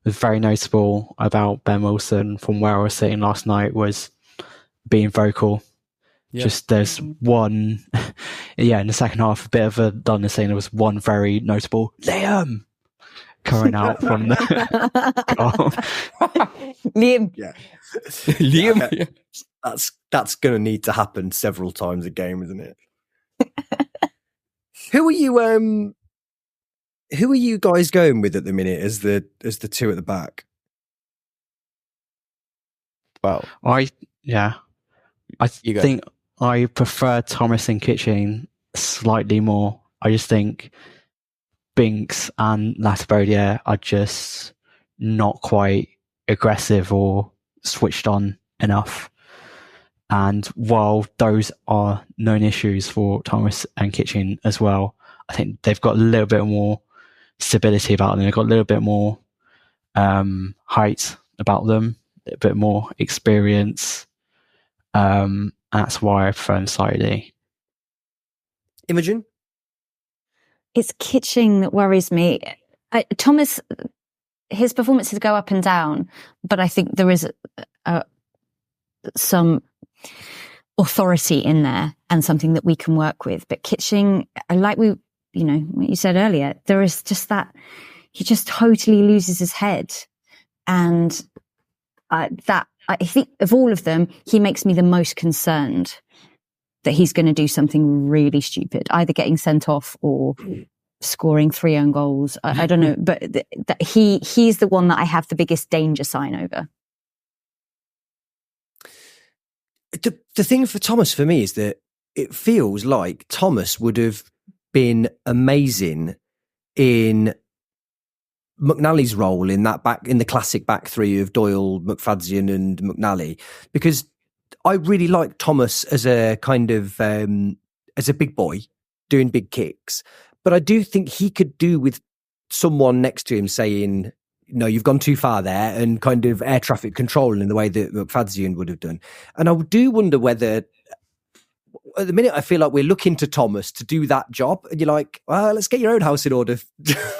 was very notable about Ben Wilson from where I was sitting last night was being vocal. Yeah. Just there's one, in the second half, a bit of a dullness scene. There was one very notable Liam coming out from the goal. Liam. Yeah. Liam. Okay. That's going to need to happen several times a game, isn't it? Who are you guys going with at the minute as the two at the back? Well, I You go. think I prefer Thomas and Kitching slightly more. I just think Binks and Lamptey are just not quite aggressive or switched on enough. And while those are known issues for Thomas and Kitching as well, I think they've got a little bit more stability about them. They've got a little bit more height about them, a little bit more experience. That's why I prefer them slightly. Imogen? It's Kitching that worries me. Thomas, his performances go up and down, but I think there is some authority in there and something that we can work with. But Kitching, like what you said earlier, there is just that he just totally loses his head, and that I think of all of them, he makes me the most concerned that he's going to do something really stupid, either getting sent off or scoring 3 own goals. I don't know, but he's the one that I have the biggest danger sign over. The thing for Thomas for me is that it feels like Thomas would have been amazing in McNally's role in the classic back three of Doyle, McFadzean and McNally, because I really like Thomas as a kind of as a big boy doing big kicks, but I do think he could do with someone next to him saying, "No, you've gone too far there," and kind of air traffic control in the way that McFadzean would have done. And I do wonder whether, at the minute, I feel like we're looking to Thomas to do that job, and you're like, well, let's get your own house in order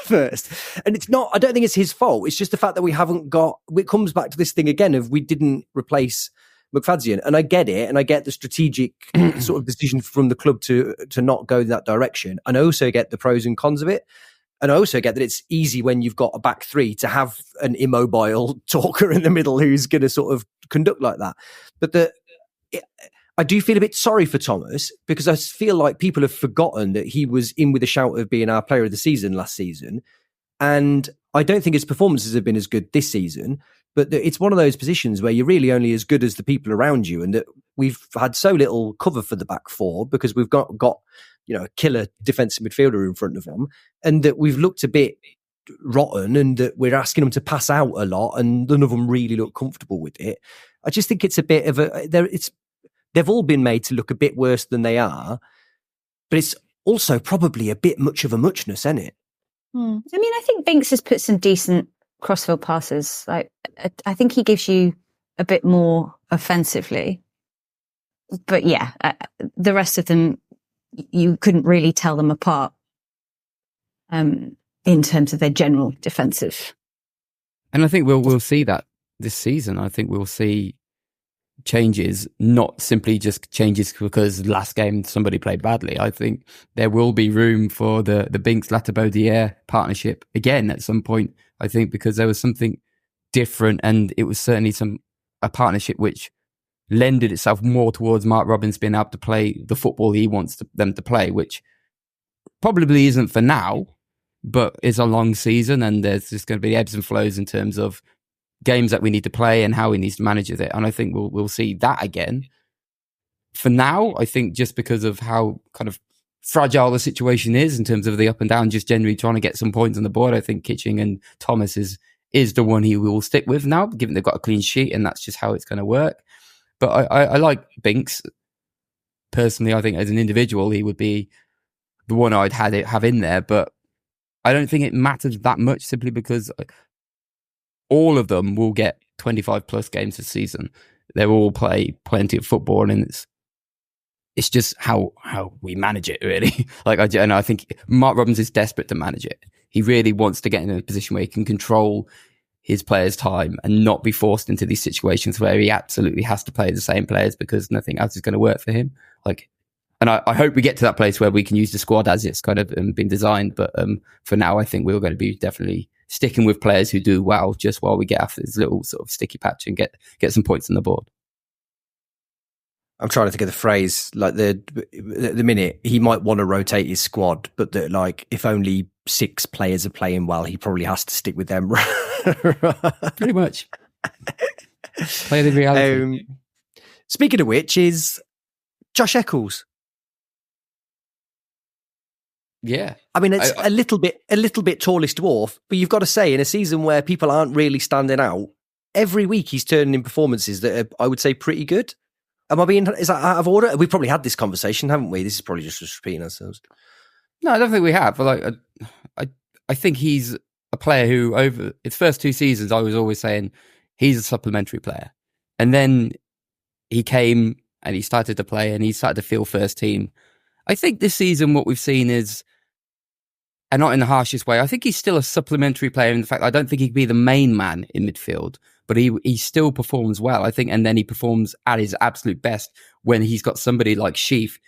first. And it's not, I don't think it's his fault. It's just the fact that we haven't got, it comes back to this thing again of we didn't replace McFadzean. And I get it. And I get the strategic sort of decision from the club to not go in that direction. And I also get the pros and cons of it. And I also get that it's easy when you've got a back three to have an immobile talker in the middle who's going to sort of conduct like that. But I do feel a bit sorry for Thomas because I feel like people have forgotten that he was in with a shout of being our player of the season last season. And I don't think his performances have been as good this season, but it's one of those positions where you're really only as good as the people around you. And that we've had so little cover for the back four because we've got a killer defensive midfielder in front of them, and that we've looked a bit rotten and that we're asking them to pass out a lot and none of them really look comfortable with it. I just think it's a bit of they've all been made to look a bit worse than they are, but it's also probably a bit much of a muchness, isn't it? I mean, I think Binks has put some decent crossfield passes. Like, I think he gives you a bit more offensively, but yeah, the rest of them, you couldn't really tell them apart in terms of their general defensive. And I think we'll see that this season. I think we'll see changes, not simply just changes because last game somebody played badly. I think there will be room for the Binks Lamptey partnership again at some point. I think because there was something different, and it was certainly a partnership which lended itself more towards Mark Robins being able to play the football he wants them to play, which probably isn't for now, but is a long season, and there's just going to be ebbs and flows in terms of games that we need to play and how he needs to manage it. And I think we'll see that again. For now, I think just because of how kind of fragile the situation is in terms of the up and down, just generally trying to get some points on the board, I think Kitching and Thomas is the one he will stick with now, given they've got a clean sheet, and that's just how it's going to work. But I like Binks. Personally, I think as an individual, he would be the one I'd have in there, but I don't think it matters that much simply because all of them will get 25 plus games this season. They will play plenty of football, and It's just how we manage it, really. I think Mark Robins is desperate to manage it. He really wants to get in a position where he can control his players' time and not be forced into these situations where he absolutely has to play the same players because nothing else is going to work for him. And I hope we get to that place where we can use the squad as it's kind of been designed. But for now, I think we're going to be definitely sticking with players who do well just while we get after this little sort of sticky patch and get some points on the board. I'm trying to think of the phrase, like the minute he might want to rotate his squad, but that like if only 6 players are playing well, he probably has to stick with them. Pretty much. Play the reality. Speaking of which, is Josh Eccles. Yeah, I mean it's a little bit tallest dwarf, but you've got to say in a season where people aren't really standing out, every week he's turning in performances that are, I would say, pretty good. Is that out of order? We've probably had this conversation, haven't we? This is probably just repeating ourselves. No, I don't think we have. But I think he's a player who, over his first 2 seasons, I was always saying he's a supplementary player. And then he came and he started to play and he started to feel first team. I think this season what we've seen is, and not in the harshest way, I think he's still a supplementary player in the fact I don't think he could be the main man in midfield. But he still performs well, I think, and then he performs at his absolute best when he's got somebody like Sheaf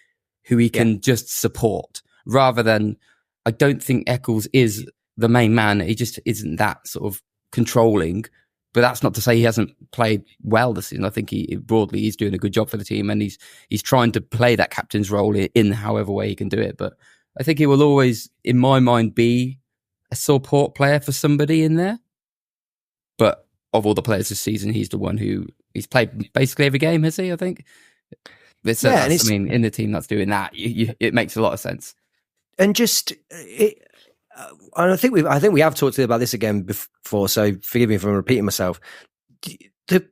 who he can just support, rather than, I don't think Eccles is the main man. He just isn't that sort of controlling. But that's not to say he hasn't played well this season. I think he's doing a good job for the team, and he's trying to play that captain's role in however way he can do it. But I think he will always, in my mind, be a support player for somebody in there. But of all the players this season, he's the one who he's played basically every game, has he? I think. In the team that's doing that, it makes a lot of sense. And just, I think we have talked about this again before, so forgive me if I'm repeating myself. The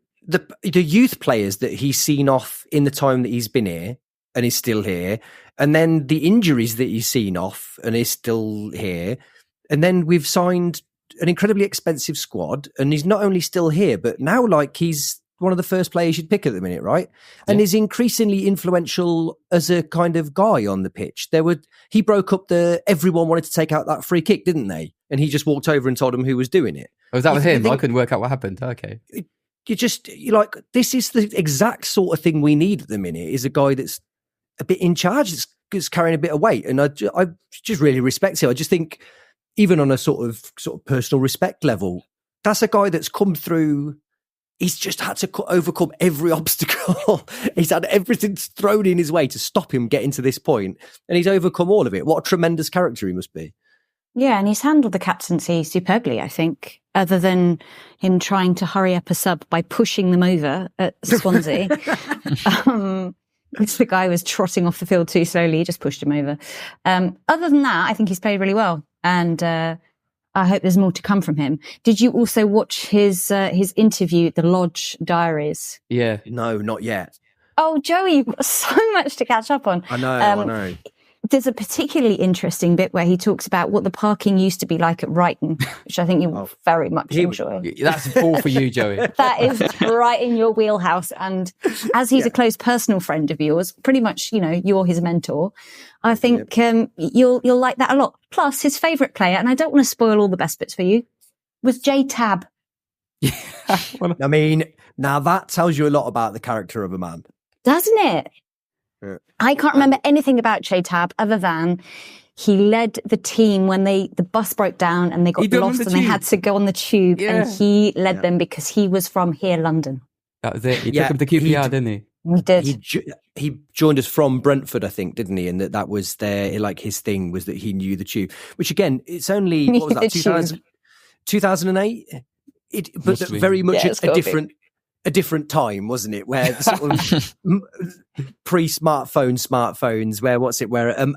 youth players that he's seen off in the time that he's been here and is still here, and then the injuries that he's seen off and is still here, and then we've signed an incredibly expensive squad, and he's not only still here, but now like he's one of the first players you'd pick at the minute, right? And is increasingly influential as a kind of guy on the pitch. He broke up everyone wanted to take out that free kick, didn't they? And he just walked over and told them who was doing it. Oh, was that with him? I couldn't work out what happened. Okay. You're like, this is the exact sort of thing we need at the minute, is a guy that's a bit in charge, that's carrying a bit of weight. And I just really respect it. I just think, even on a sort of personal respect level, that's a guy that's come through. He's just had to overcome every obstacle. He's had everything thrown in his way to stop him getting to this point, and he's overcome all of it. What a tremendous character he must be. Yeah, and he's handled the captaincy superbly, I think, other than him trying to hurry up a sub by pushing them over at Swansea. The guy was trotting off the field too slowly, he just pushed him over. Other than that, I think he's played really well. And I hope there's more to come from him. Did you also watch his interview, the Lodge Diaries? Yeah. No, not yet. Oh, Joey, you've got so much to catch up on. I know. There's a particularly interesting bit where he talks about what the parking used to be like at Brighton, which I think you will very much enjoy. That's all for you, Joey. That is right in your wheelhouse. And as he's a close personal friend of yours, pretty much, you're his mentor. I think you'll like that a lot. Plus, his favourite player, and I don't want to spoil all the best bits for you, was J Tab. I mean, now that tells you a lot about the character of a man. Doesn't it? Yeah. I can't remember anything about J Tab other than he led the team when the bus broke down and they got lost and they had to go on the tube, and he led them because he was from here, London. That was it. He took him to QPR, didn't he? We did. He joined us from Brentford, I think, didn't he? And that was like his thing was that he knew the tube, which again, it's only, what was that, 2008? But very much a different time, wasn't it? Where sort of smartphones, where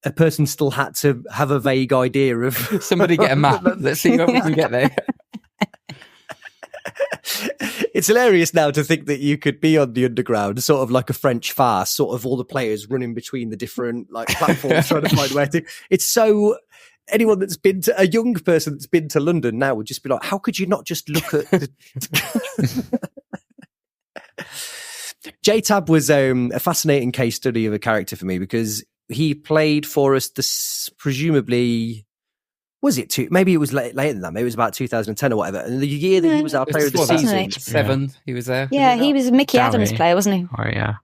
a person still had to have a vague idea of somebody get a map. Let's see if we can get there. It's hilarious now to think that you could be on the underground, sort of like a French farce, sort of all the players running between the different platforms trying to find where to. It's so. Anyone that's been to a young person that's been to London now would just be like, how could you not just look at the... J-Tab was a fascinating case study of a character for me because he played for us presumably, was it maybe it was later than that, maybe it was about 2010 or whatever, and the year that he was our player of the season. 7, he was there. Yeah, he was a Mickey Adams player, wasn't he? Oh, yeah.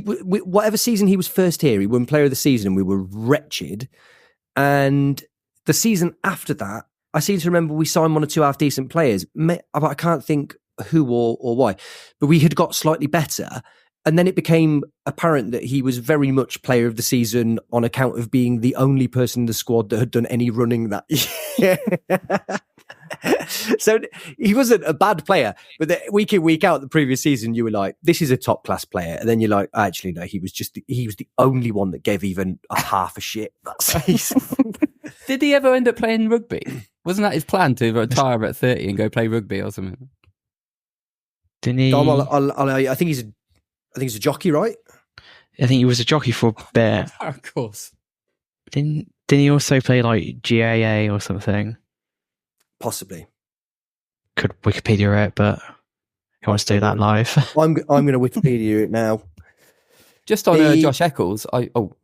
Whatever season he was first here, he won player of the season and we were wretched. And the season after that, I seem to remember we signed 1 or 2 half decent players. I can't think who or why, but we had got slightly better. And then it became apparent that he was very much player of the season on account of being the only person in the squad that had done any running that year. So he wasn't a bad player, but week in, week out, the previous season, you were like, this is a top class player. And then you're like, actually, no, he was the only one that gave even a half a shit that season. Did he ever end up playing rugby? Wasn't that his plan to retire at 30 and go play rugby or something? Didn't he? I think he's a jockey, right? I think he was a jockey for a bit. Of course. Didn't he also play like GAA or something? Possibly. Could Wikipedia it, but he wants to do that live. I'm going to Wikipedia it now. Just on Josh Eccles,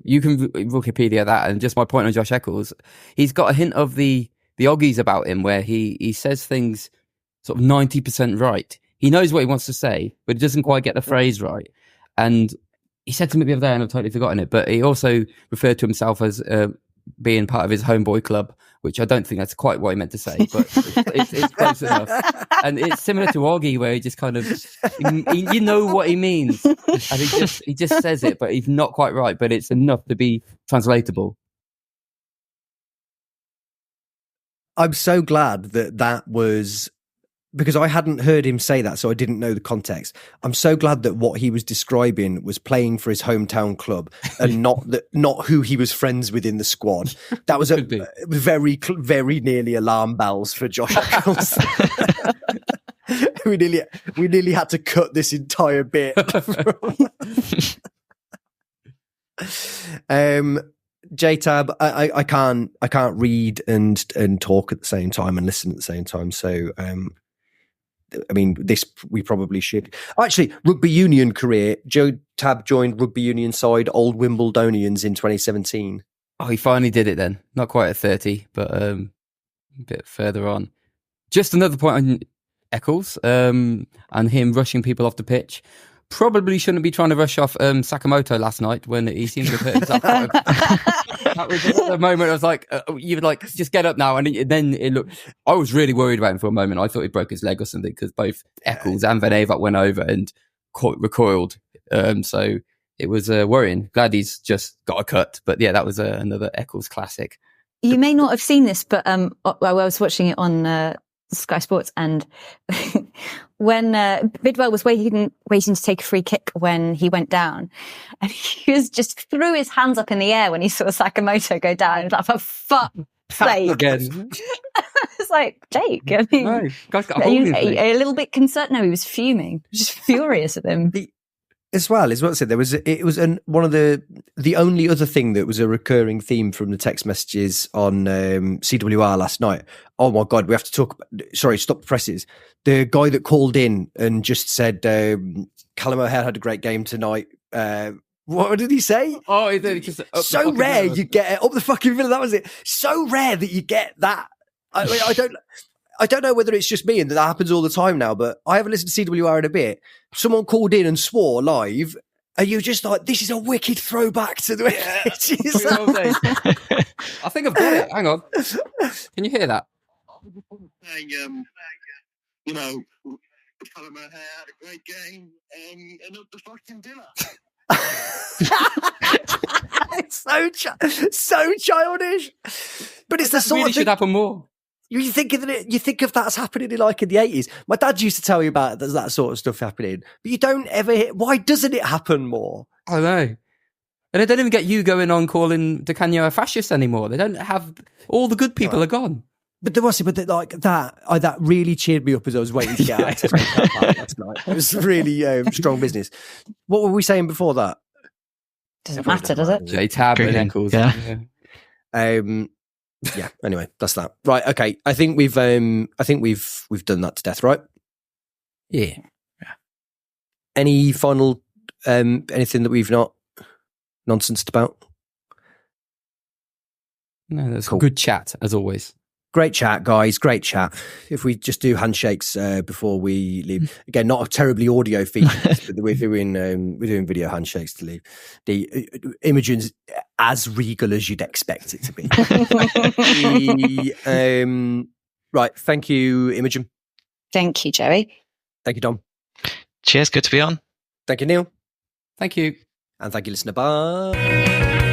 you can Wikipedia that, and just my point on Josh Eccles, he's got a hint of the Oggies about him where he says things sort of 90% right. He knows what he wants to say, but he doesn't quite get the phrase right. And he said to me the other day, and I've totally forgotten it, but he also referred to himself as being part of his homeboy club, which I don't think that's quite what he meant to say, but it's close enough. And it's similar to Oggy, where he just kind of, you know what he means, and he just says it, but he's not quite right, but it's enough to be translatable. I'm so glad that was, because I hadn't heard him say that, so I didn't know the context. I'm so glad that what he was describing was playing for his hometown club and not who he was friends with in the squad. That was very, very nearly alarm bells for Josh Eccles. we nearly had to cut this entire bit. J-Tab, I can't read and talk at the same time and listen at the same time. So, I mean, this we probably should. Actually, rugby union career. J-Tab joined rugby union side Old Wimbledonians in 2017. Oh, he finally did it then. Not quite at 30, but a bit further on. Just another point on Eccles and him rushing people off the pitch. Probably shouldn't be trying to rush off Sakamoto last night when he seemed to have hurt himself. That was the moment I was like, you would like, just get up now. And then it looked, I was really worried about him for a moment. I thought he broke his leg or something because both Eccles and Van Avert went over and recoiled. So it was worrying. Glad he's just got a cut. But yeah, that was another Eccles classic. You may not have seen this, but I was watching it on Sky Sports, and when Bidwell was waiting to take a free kick when he went down, and he was just threw his hands up in the air when he saw Sakamoto go down. He was like, for fuck's sake. Again. It's like, Jake, I mean, no, guy's got a little bit concerned. No, he was fuming. He was just furious at him. As well, as what I said, it was one of the only other thing that was a recurring theme from the text messages on CWR last night. Oh my God, we have to talk. Sorry, stop the presses. The guy that called in and just said Callum O'Hare had a great game tonight. What did he say? Oh, he did. Just so rare you get it up the fucking villa. That was it. So rare that you get that. I don't know whether it's just me and that happens all the time now, but I haven't listened to CWR in a bit. Someone called in and swore live, and you're just like, this is a wicked throwback to the... I think I've got it. Hang on. Can you hear that? Saying, you know, Callum O'Hare had a great game and up the fucking dinner. It's so childish. But it's the sort really of thing... should happen more. You think of that's happening in like in the 80s. My dad used to tell you about that sort of stuff happening, but you don't ever hear. Why doesn't it happen more? I know. And they don't even get you going on calling Di Canio a fascist anymore. They don't have, all the good people are gone. But there was, that really cheered me up as I was waiting to get out to last night. It was really strong business. What were we saying before that? Doesn't matter, does it? J-Tab and Eccles. Yeah. Yeah. Anyway, that's that. Right. Okay. I think we've done that to death, right? Yeah. Any final anything that we've not nonsensed about? No, that's Cool. good chat as always. Great chat, guys. Great chat. If we just do handshakes before we leave, again, not a terribly audio feed, but we're doing video handshakes to leave. The Imogen's as regal as you'd expect it to be. Right. Thank you, Imogen. Thank you, Joey. Thank you, Dom. Cheers, good to be on. Thank you, Neil. Thank you. And thank you, listener. Bye.